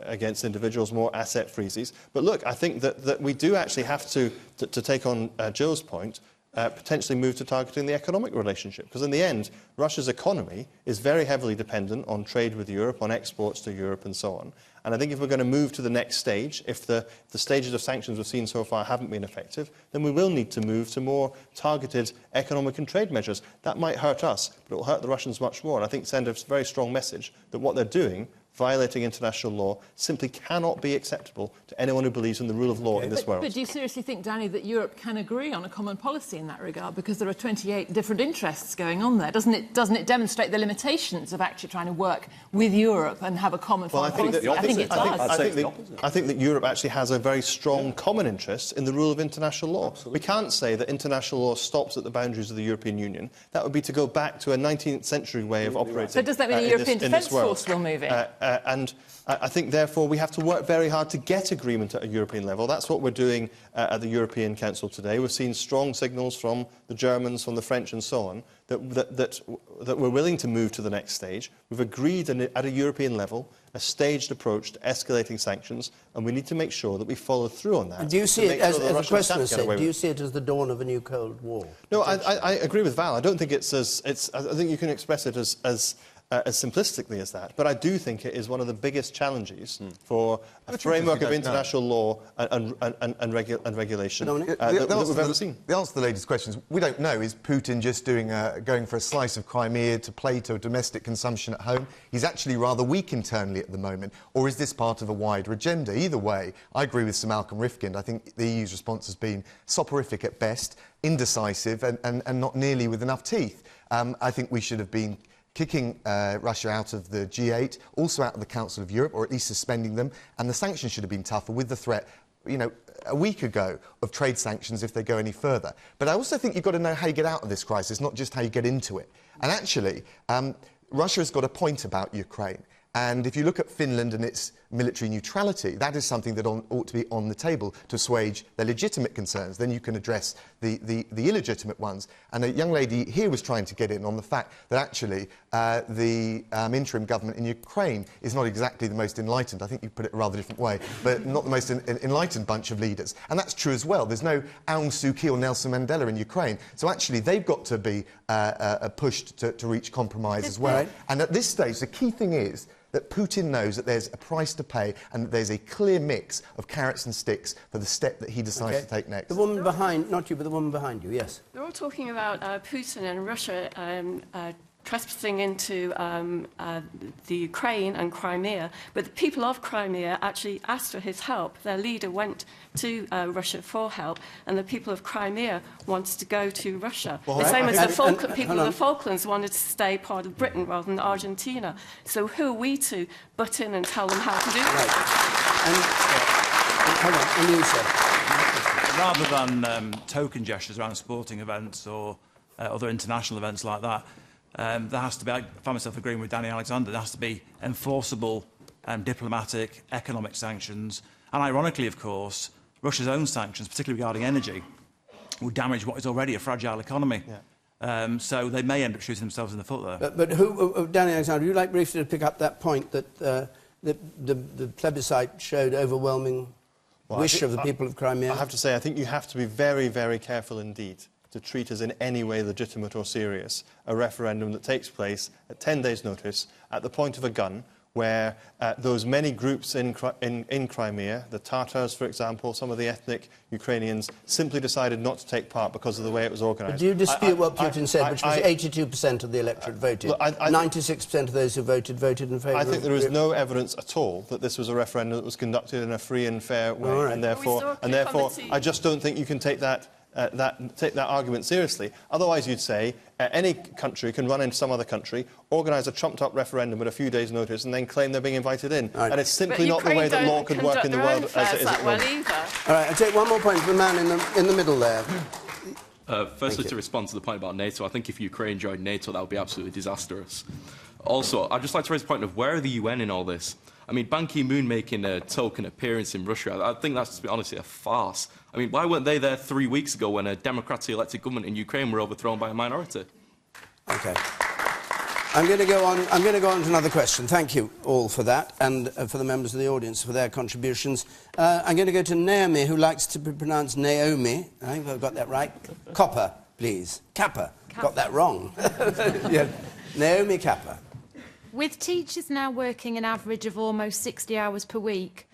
against individuals, more asset freezes. But look, I think that we do actually have to take on Jill's point, potentially move to targeting the economic relationship. Because in the end, Russia's economy is very heavily dependent on trade with Europe, on exports to Europe and so on. And I think if we're going to move to the next stage, if the stages of sanctions we've seen so far haven't been effective, then we will need to move to more targeted economic and trade measures. That might hurt us, but it will hurt the Russians much more. And I think send a very strong message that what they're doing, violating international law, simply cannot be acceptable to anyone who believes in the rule of law in this world. But do you seriously think, Danny, that Europe can agree on a common policy in that regard? Because there are 28 different interests going on there. Doesn't it demonstrate the limitations of actually trying to work with Europe and have a common foreign policy? I think it does. I think that Europe actually has a very strong common interest in the rule of international law. Absolutely. We can't say that international law stops at the boundaries of the European Union. That would be to go back to a 19th century way of operating. So does that mean the European Defence Force will move in? And I think, therefore, we have to work very hard to get agreement at a European level. That's what we're doing at the European Council today. We've seen strong signals from the Germans, from the French and so on, that we're willing to move to the next stage. We've agreed at a European level a staged approach to escalating sanctions, and we need to make sure that we follow through on that. Do you see it, as the questioner said, do you see it as the dawn of a new Cold War? No, I agree with Val. I don't think I think you can express it as simplistically as that, but I do think it is one of the biggest challenges for a framework of international law and regulation that we've ever seen. The answer to the lady's question is we don't know. Is Putin just going for a slice of Crimea to play to domestic consumption at home? He's actually rather weak internally at the moment, or is this part of a wider agenda? Either way, I agree with Sir Malcolm Rifkind. I think the EU's response has been soporific at best, indecisive and not nearly with enough teeth. I think we should have been kicking Russia out of the G8, also out of the Council of Europe, or at least suspending them, and the sanctions should have been tougher with the threat, you know, a week ago of trade sanctions if they go any further. But I also think you've got to know how you get out of this crisis, not just how you get into it. And actually, Russia has got a point about Ukraine. And if you look at Finland and its military neutrality, that is something that ought to be on the table to assuage their legitimate concerns. Then you can address the illegitimate ones. And a young lady here was trying to get in on the fact that actually the interim government in Ukraine is not exactly the most enlightened. I think you put it a rather different way, but not the most enlightened bunch of leaders. And that's true as well. There's no Aung Suu Kyi or Nelson Mandela in Ukraine. So actually they've got to be pushed to reach compromise as well. Right. And at this stage, the key thing is that Putin knows that there's a price to pay and that there's a clear mix of carrots and sticks for the step that he decides to take next. The woman behind, not you, but the woman behind you, yes. We're all talking about Putin and Russia trespassing into the Ukraine and Crimea, but the people of Crimea actually asked for his help. Their leader went to Russia for help, and the people of Crimea wanted to go to Russia. Well, the same as the people of the Falklands wanted to stay part of Britain rather than Argentina. So who are we to butt in and tell them how to do it? Rather than token gestures around sporting events or other international events like that, There has to be, I find myself agreeing with Danny Alexander, there has to be enforceable diplomatic, economic sanctions. And ironically, of course, Russia's own sanctions, particularly regarding energy, will damage what is already a fragile economy. Yeah. So they may end up shooting themselves in the foot there. But Danny Alexander, would you like briefly to pick up that point that the plebiscite showed overwhelming wish of the people of Crimea? I have to say, I think you have to be very, very careful indeed to treat as in any way legitimate or serious a referendum that takes place at 10 days' notice at the point of a gun, where those many groups in Crimea, the Tatars, for example, some of the ethnic Ukrainians, simply decided not to take part because of the way it was organised. But do you dispute what Putin said, which was 82% of the electorate voted? 96% of those who voted in favour of... I think there is no evidence at all that this was a referendum that was conducted in a free and fair way, right. and therefore I just don't think you can take that argument seriously. Otherwise, you'd say any country can run into some other country, organise a trumped-up referendum at a few days' notice, and then claim they're being invited in. Right. And it's simply not the way that law could work in the world as it is at the moment. All right, I'll take one more point from the man in the middle there. Firstly, to respond to the point about NATO, I think if Ukraine joined NATO, that would be absolutely disastrous. Also, I'd just like to raise the point of where are the UN in all this? I mean, Ban Ki-moon making a token appearance in Russia, I think that's, to be honest, a farce. I mean, why weren't they there 3 weeks ago when a democratically elected government in Ukraine were overthrown by a minority? OK. I'm going to go on to another question. Thank you all for that, and for the members of the audience for their contributions. I'm going to go to Naomi, who likes to be pronounced Naomi. I think I've got that right. Copper, please. Kappa. Got that wrong. Yeah. Naomi Kappa. With teachers now working an average of almost 60 hours per week,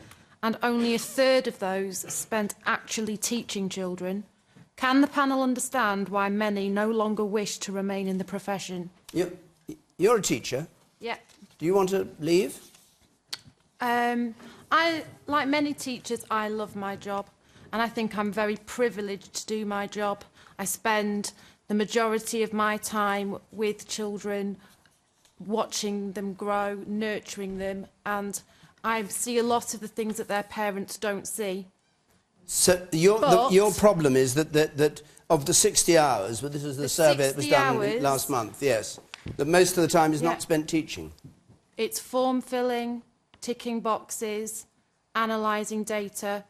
and only a third of those spent actually teaching children, can the panel understand why many no longer wish to remain in the profession? You're a teacher. Yeah. Do you want to leave? Like many teachers, I love my job, and I think I'm very privileged to do my job. I spend the majority of my time with children, watching them grow, nurturing them, and I see a lot of the things that their parents don't see. So your problem is that of the 60 hours, but this is the survey that was done last month, yes, that most of the time is not spent teaching. It's form filling, ticking boxes, analysing data,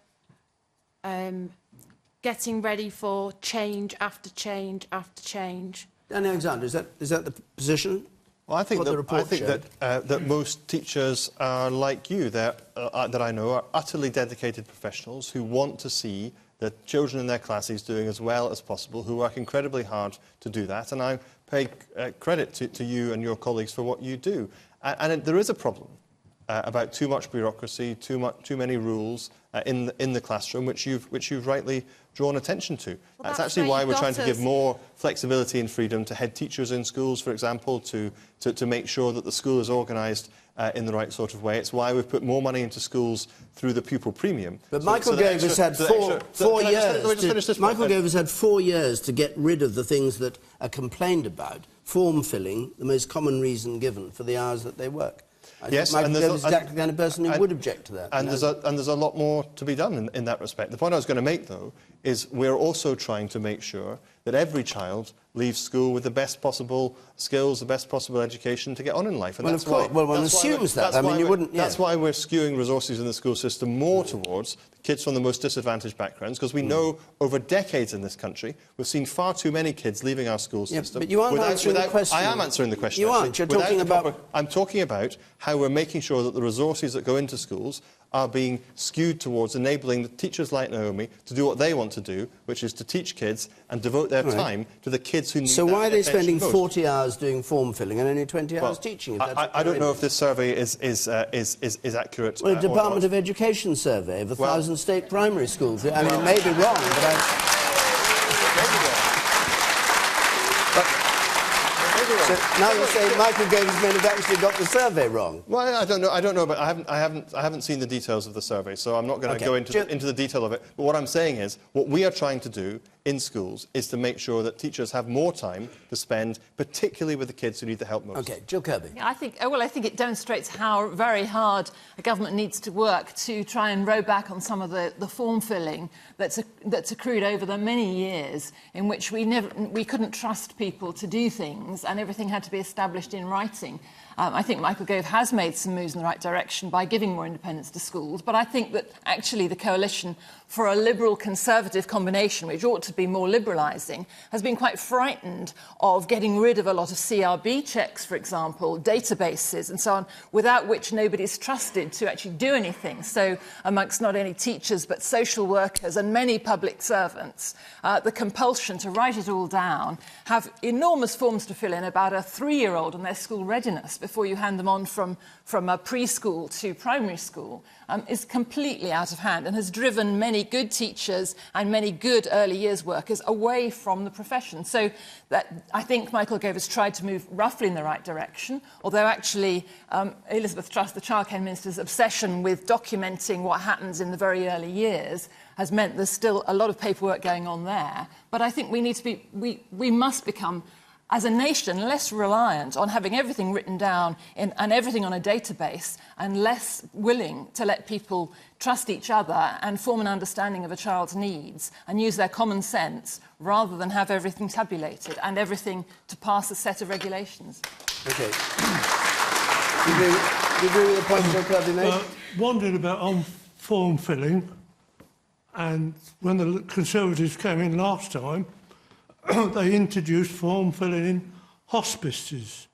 getting ready for change after change after change. Danny Alexander, is that the position? Well, I think that most teachers are like you, that I know are utterly dedicated professionals who want to see the children in their classes doing as well as possible, who work incredibly hard to do that. And I pay credit to you and your colleagues for what you do. And there is a problem about too much bureaucracy, too many rules in the classroom, which you've rightly drawn attention to. Well, that's actually why we're trying to give more flexibility and freedom to head teachers in schools, for example, to make sure that the school is organised in the right sort of way. It's why we've put more money into schools through the pupil premium. But Michael Gove has had 4 years. Michael Gove has had 4 years to get rid of the things that are complained about. Form filling, the most common reason given for the hours that they work. Yes, Michael Gove is exactly the kind of person who would object to that. And there's a lot more to be done in that respect. The point I was going to make, though, is we're also trying to make sure that every child leaves school with the best possible skills, the best possible education to get on in life. And well, of course. Well, one assumes that. I mean, you wouldn't... That's why we're skewing resources in the school system more towards kids from the most disadvantaged backgrounds, because we know over decades in this country, we've seen far too many kids leaving our school system. But you aren't answering the question. I am answering the question. You aren't. You're talking about... I'm talking about how we're making sure that the resources that go into schools are being skewed towards enabling the teachers like Naomi to do what they want to do, which is to teach kids and devote their time to the kids who need So why are they spending most. 40 hours doing form filling and only 20 hours teaching? I don't know if this survey is accurate. Well, a Department of Education survey of 1,000 state primary schools. I mean, it may be wrong, but So now you're saying Michael Gove's men have actually got the survey wrong. Well, I don't know, but I haven't seen the details of the survey, so I'm not going to go into the detail of it. But what I'm saying is, what we are trying to do in schools is to make sure that teachers have more time to spend, particularly with the kids who need the help most. OK, Jill Kirby. Yeah, I think it demonstrates how very hard a government needs to work to try and row back on some of the form filling that's accrued over the many years in which we couldn't trust people to do things and everything had to be established in writing. I think Michael Gove has made some moves in the right direction by giving more independence to schools, but I think that actually the coalition for a Liberal-Conservative combination, which ought to be more liberalising, has been quite frightened of getting rid of a lot of CRB checks, for example, databases and so on, without which nobody's trusted to actually do anything. So amongst not only teachers but social workers and many public servants, the compulsion to write it all down, have enormous forms to fill in about a 3-year-old and their school readiness before you hand them on from a preschool to primary school, is completely out of hand and has driven many good teachers and many good early years workers away from the profession. So that I think Michael Gove has tried to move roughly in the right direction, although actually Elizabeth Truss, the Childcare Minister's obsession with documenting what happens in the very early years has meant there's still a lot of paperwork going on there. But I think we must become, as a nation, less reliant on having everything written down and everything on a database, and less willing to let people trust each other and form an understanding of a child's needs and use their common sense rather than have everything tabulated and everything to pass a set of regulations. OK. Do you agree with the point Jill Kirby made? Wondered about form filling, and when the Conservatives came in last time, they introduced form filling in hospices,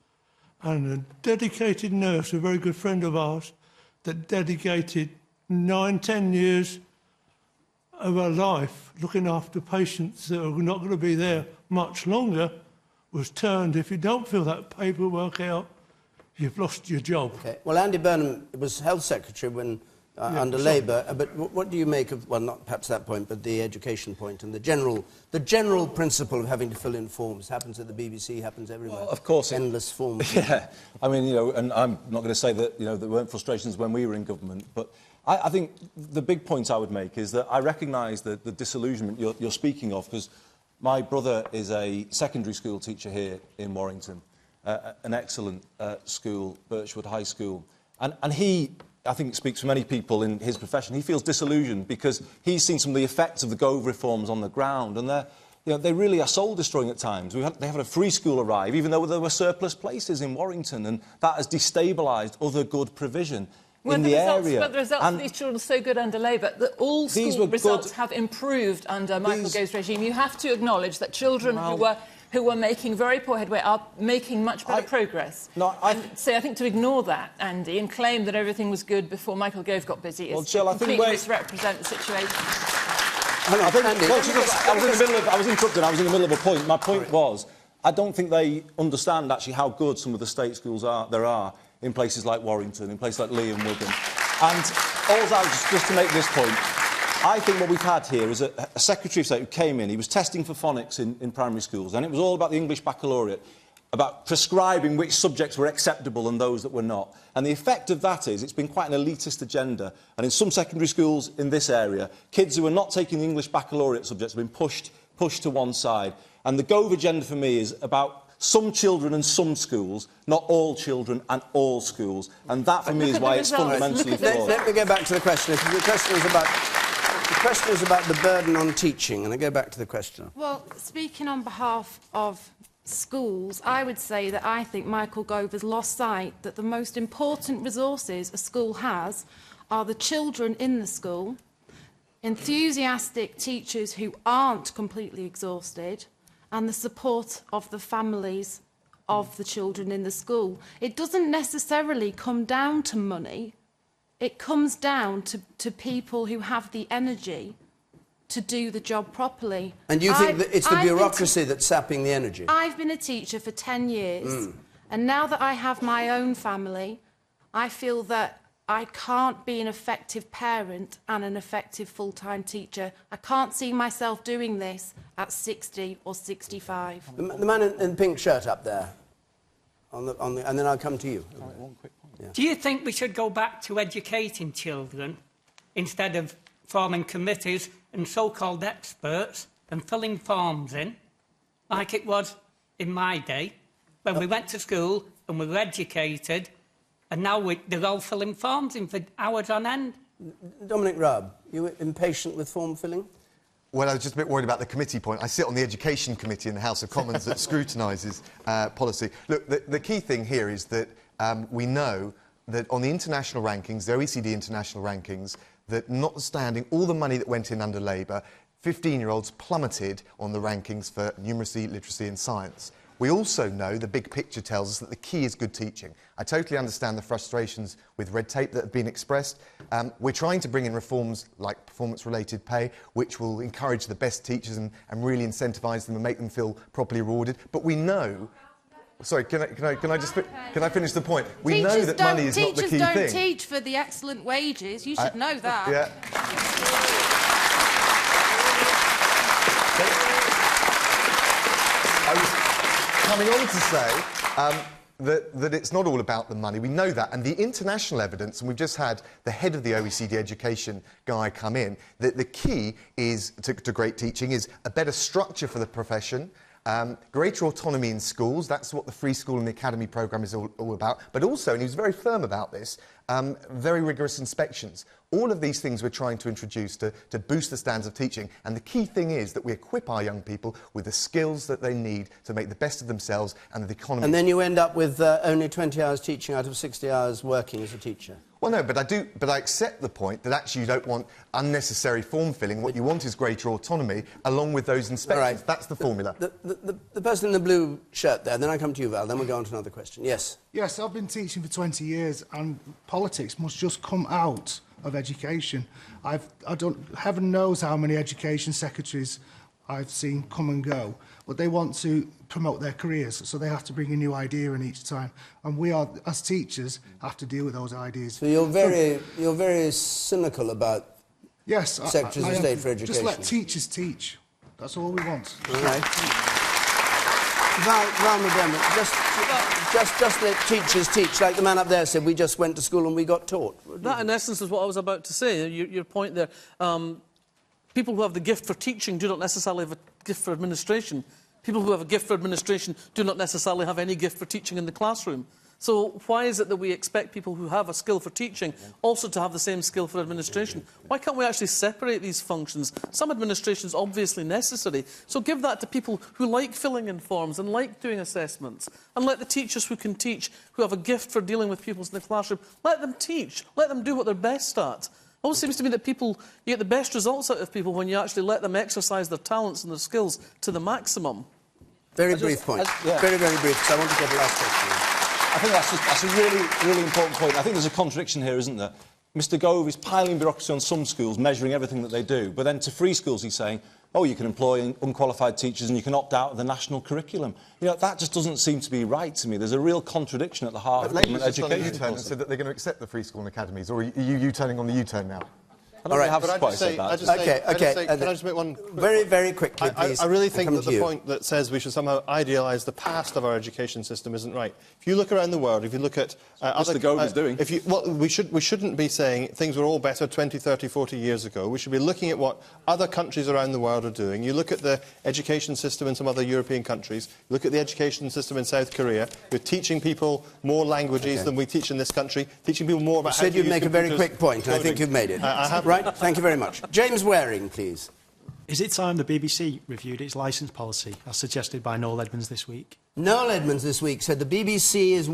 and a dedicated nurse, a very good friend of ours, that dedicated 9-10 years of her life looking after patients that are not going to be there much longer, was turned. If you don't fill that paperwork out, you've lost your job. Okay. Well, Andy Burnham was Health Secretary when under Labour, but what do you make of, well, not perhaps that point, but the education point and the general principle of having to fill in forms? Happens at the BBC, happens everywhere. Well, of course. Endless forms. Yeah. I mean, you know, and I'm not going to say that, you know, there weren't frustrations when we were in government, but I think the big point I would make is that I recognise the disillusionment you're speaking of, because my brother is a secondary school teacher here in Warrington, an excellent school, Birchwood High School, and he, I think it speaks for many people in his profession, he feels disillusioned because he's seen some of the effects of the Gove reforms on the ground, and they really are soul-destroying at times. They had a free school arrive, even though there were surplus places in Warrington, and that has destabilised other good provision in the area. But the results of these children are so good under Labour that all school results have improved under Michael Gove's regime. You have to acknowledge that children who were making very poor headway are making much better progress. I think to ignore that, Andy, and claim that everything was good before Michael Gove got busy is to completely misrepresent the situation. I was interrupted. I was in the middle of a point. My point was, I don't think they understand actually how good some of the state schools there are in places like Warrington, in places like Lee and Wigan. And just to make this point, I think what we've had here is a Secretary of State who came in, he was testing for phonics in primary schools, and it was all about the English baccalaureate, about prescribing which subjects were acceptable and those that were not. And the effect of that is it's been quite an elitist agenda, and in some secondary schools in this area, kids who are not taking the English baccalaureate subjects have been pushed to one side. And the Gove agenda for me is about some children and some schools, not all children and all schools. And that for me is why it's fundamentally flawed. Let me go back to the question. The question is about the burden on teaching, and I go back to the question. Well, speaking on behalf of schools, I would say that I think Michael Gove has lost sight that the most important resources a school has are the children in the school, enthusiastic teachers who aren't completely exhausted, and the support of the families of the children in the school. It doesn't necessarily come down to money. It comes down to people who have the energy to do the job properly. And you think that it's the bureaucracy that's sapping the energy? I've been a teacher for 10 years, and now that I have my own family, I feel that I can't be an effective parent and an effective full-time teacher. I can't see myself doing this at 60 or 65. The man in the pink shirt up there, and then I'll come to you. One quick point. Yeah. Do you think we should go back to educating children instead of forming committees and so-called experts and filling forms in, like it was in my day, when we went to school and we were educated, and now they're all filling forms in for hours on end. Dominic Raab, you were impatient with form filling? Well, I was just a bit worried about the committee point. I sit on the Education Committee in the House of Commons that scrutinises policy. Look, the key thing here is that we know that on the international rankings, the OECD international rankings, that notwithstanding all the money that went in under Labour, 15-year-olds plummeted on the rankings for numeracy, literacy and science. We also know the big picture tells us that the key is good teaching. I totally understand the frustrations with red tape that have been expressed. We're trying to bring in reforms like performance-related pay, which will encourage the best teachers and really incentivise them and make them feel properly rewarded. But we know... Sorry, can I finish the point? We know that money is not the key thing. Teachers don't teach for the excellent wages. You should know that. Yeah. I was coming on to say that it's not all about the money. We know that. And the international evidence, and we've just had the head of the OECD education guy come in, that the key is to great teaching is a better structure for the profession, greater autonomy in schools. That's what the Free School and the Academy programme is all about. But also, and he was very firm about this, very rigorous inspections. All of these things we're trying to introduce to boost the standards of teaching. And the key thing is that we equip our young people with the skills that they need to make the best of themselves and the economy. And then you end up with only 20 hours teaching out of 60 hours working as a teacher. Well, no, but I accept the point that actually you don't want unnecessary form filling. What you want is greater autonomy, along with those inspections. Right. That's the formula. The person in the blue shirt there, then I come to you, Val, then we'll go on to another question. Yes? Yes, I've been teaching for 20 years, and politics must just come out of education. Heaven knows how many education secretaries I've seen come and go, but they want to promote their careers, so they have to bring a new idea in each time. And we are, as teachers, have to deal with those ideas. So you're very cynical about secretaries of state for education. Just let teachers teach. That's all we want. All right. Val McDermid, just let teachers teach. Like the man up there said, we just went to school and we got taught. That, in essence, is what I was about to say. Your point there. People who have the gift for teaching do not necessarily have a gift for administration. People who have a gift for administration do not necessarily have any gift for teaching in the classroom. So why is it that we expect people who have a skill for teaching also to have the same skill for administration? Why can't we actually separate these functions? Some administration is obviously necessary, so give that to people who like filling in forms and like doing assessments, and let the teachers who can teach, who have a gift for dealing with pupils in the classroom, let them teach, let them do what they're best at. It always seems to me that you get the best results out of people when you actually let them exercise their talents and their skills to the maximum. Very brief point. Very, very brief, because I want to get the last question. I think that's a really, really important point. I think there's a contradiction here, isn't there? Mr Gove is piling bureaucracy on some schools, measuring everything that they do, but then to free schools he's saying, oh, you can employ unqualified teachers and you can opt out of the national curriculum. You know, that just doesn't seem to be right to me. There's a real contradiction at the heart of government education. U-turn and said that they're going to accept the free school and academies, or are you U-turning on the U-turn now? All right, but can I just make one... Very, very quickly, please. I really think that the point that says we should somehow idealise the past of our education system isn't right. If you look around the world, if you look at... Mr Gove is doing. We shouldn't be saying things were all better 20, 30, 40 years ago. We should be looking at what other countries around the world are doing. You look at the education system in some other European countries, you look at the education system in South Korea, we're teaching people more languages than we teach in this country, teaching people more about how to use you'd make a very quick point, and I think you've made it. Right, thank you very much. James Waring, please. Is it time the BBC reviewed its licence policy, as suggested by Noel Edmonds this week? Noel Edmonds this week said the BBC is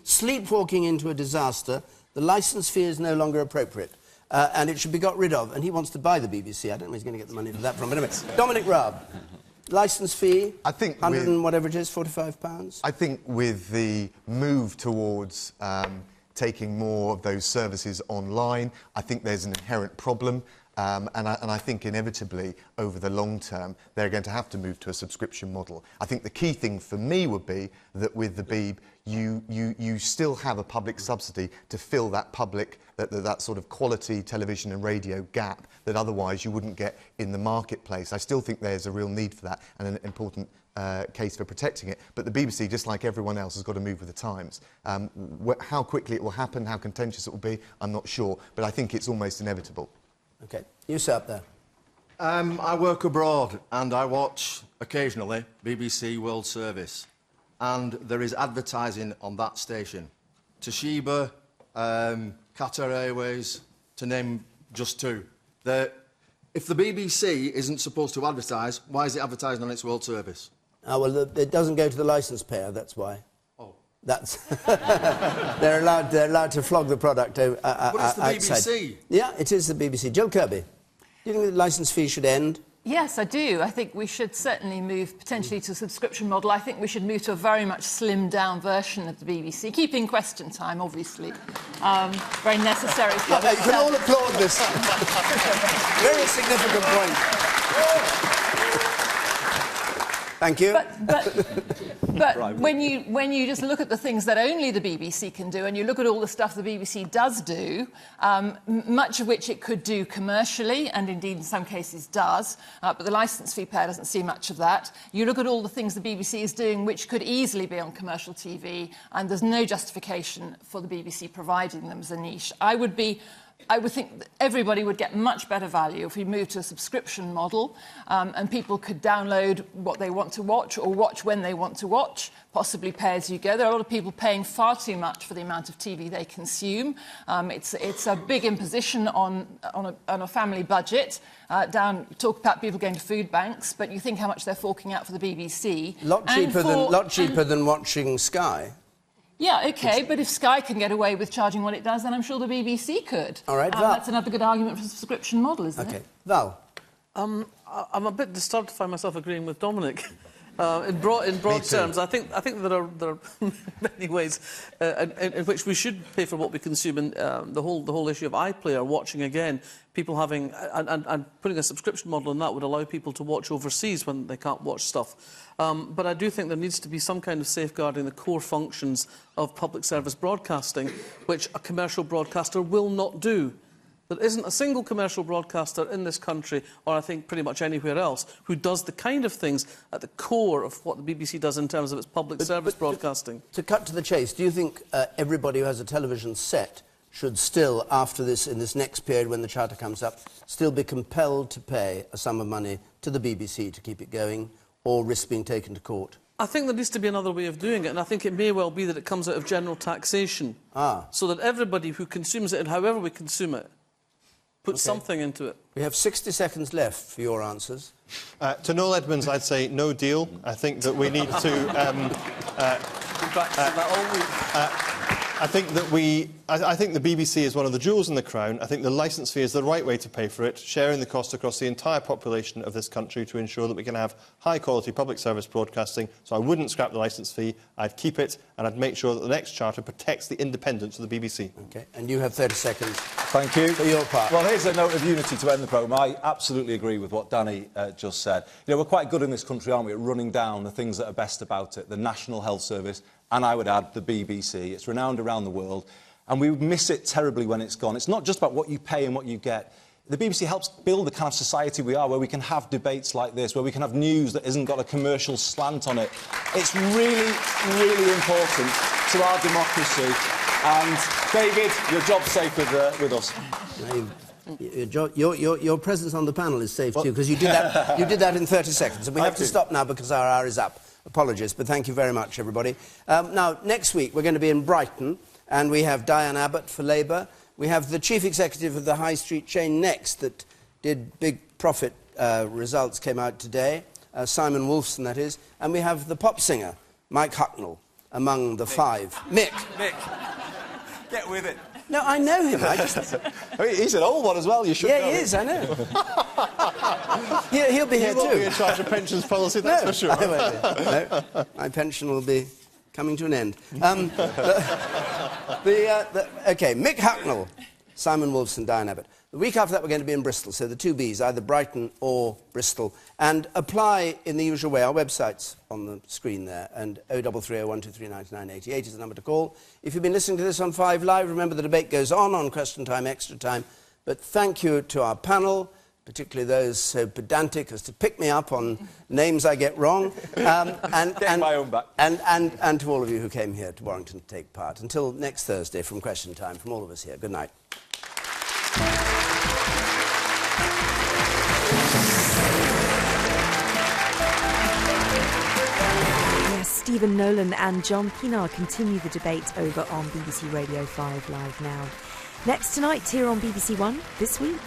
sleepwalking into a disaster. The licence fee is no longer appropriate, and it should be got rid of. And he wants to buy the BBC. I don't know where he's going to get the money for that from. But anyway, Dominic Raab. Licence fee, I think 100 and whatever it is, £45? I think with the move towards taking more of those services online, I think there's an inherent problem. And I think inevitably, over the long term, they're going to have to move to a subscription model. I think the key thing for me would be that with the Beeb, you still have a public subsidy to fill that that sort of quality television and radio gap that otherwise you wouldn't get in the marketplace. I still think there's a real need for that and an important case for protecting it. But the BBC, just like everyone else, has got to move with the times. How quickly it will happen, how contentious it will be, I'm not sure. But I think it's almost inevitable. OK. You sit up there. I work abroad and I watch, occasionally, BBC World Service. And there is advertising on that station. Toshiba, Qatar Airways, to name just two. If the BBC isn't supposed to advertise, why is it advertising on its World Service? Well, it doesn't go to the licence payer, that's why. Oh. That's... they're allowed to flog the product outside. But it's the BBC. Yeah, it is the BBC. Jill Kirby, do you think the licence fee should end? Yes, I do. I think we should certainly move potentially to a subscription model. I think we should move to a very much slimmed-down version of the BBC, keeping question time, obviously. Very necessary. You can all applaud this. Very significant point. Thank you. But right. when you just look at the things that only the BBC can do, and you look at all the stuff the BBC does do, much of which it could do commercially, and indeed in some cases does, but the licence fee payer doesn't see much of that. You look at all the things the BBC is doing which could easily be on commercial TV, and there's no justification for the BBC providing them as a niche. I would think that everybody would get much better value if we moved to a subscription model, and people could download what they want to watch or watch when they want to watch, possibly pay as you go. There are a lot of people paying far too much for the amount of TV they consume. It's a big imposition on a family budget. Talk about people going to food banks, but you think how much they're forking out for the BBC. Lot cheaper than watching Sky. Yeah, OK, but if Sky can get away with charging what it does, then I'm sure the BBC could. All right, Val. That's another good argument for the subscription model, isn't it? OK. Val? I'm a bit disturbed to find myself agreeing with Dominic. In broad terms, I think there are many ways in which we should pay for what we consume, and the whole issue of iPlayer, watching again, people having and putting a subscription model on that would allow people to watch overseas when they can't watch stuff. But I do think there needs to be some kind of safeguarding the core functions of public service broadcasting, which a commercial broadcaster will not do. There isn't a single commercial broadcaster in this country, or I think pretty much anywhere else, who does the kind of things at the core of what the BBC does in terms of its public service broadcasting. To cut to the chase, do you think everybody who has a television set should still, after this, in this next period when the Charter comes up, still be compelled to pay a sum of money to the BBC to keep it going, or risk being taken to court? I think there needs to be another way of doing it, and I think it may well be that it comes out of general taxation, so that everybody who consumes it, and however we consume it, put something into it. We have 60 seconds left for your answers. To Noel Edmonds, I'd say no deal. I think that we need to... I think the BBC is one of the jewels in the crown. I think the licence fee is the right way to pay for it, sharing the cost across the entire population of this country to ensure that we can have high-quality public service broadcasting. So I wouldn't scrap the licence fee, I'd keep it, and I'd make sure that the next charter protects the independence of the BBC. OK, and you have 30 seconds. Thank you. For your part. Well, here's a note of unity to end the programme. I absolutely agree with what Danny just said. You know, we're quite good in this country, aren't we, at running down the things that are best about it, the National Health Service, and I would add the BBC. It's renowned around the world, and we miss it terribly when it's gone. It's not just about what you pay and what you get. The BBC helps build the kind of society we are, where we can have debates like this, where we can have news that isn't got a commercial slant on it. It's really, really important to our democracy. And, David, your job's safe with us. Your presence on the panel is safe too, because you did that in 30 seconds. And we have to stop now because our hour is up. Apologies, but thank you very much, everybody. Now, next week, we're going to be in Brighton, and we have Diane Abbott for Labour. We have the chief executive of the high street chain Next that did big profit results came out today, Simon Wolfson, that is. And we have the pop singer, Mike Hucknall, among the five. Mick. Get with it. No, I know him. I mean, he's an old one as well, you should know. Yeah, he is, I know. He'll be here too. He won't be in charge of pensions policy, that's for sure. No, my pension will be coming to an end. OK, Mick Hucknall, Simon Wolfson, Diane Abbott. The week after that, we're going to be in Bristol, so the two Bs, either Brighton or Bristol. And apply in the usual way. Our website's on the screen there, and 0330 123 9988 is the number to call. If you've been listening to this on 5 Live, remember the debate goes on Question Time, Extra Time. But thank you to our panel, particularly those so pedantic as to pick me up on names I get wrong. Get my own back. And to all of you who came here to Warrington to take part. Until next Thursday from Question Time, from all of us here, good night. Stephen Nolan and John Pinar continue the debate over on BBC Radio 5 Live now. Next tonight here on BBC One, This Week.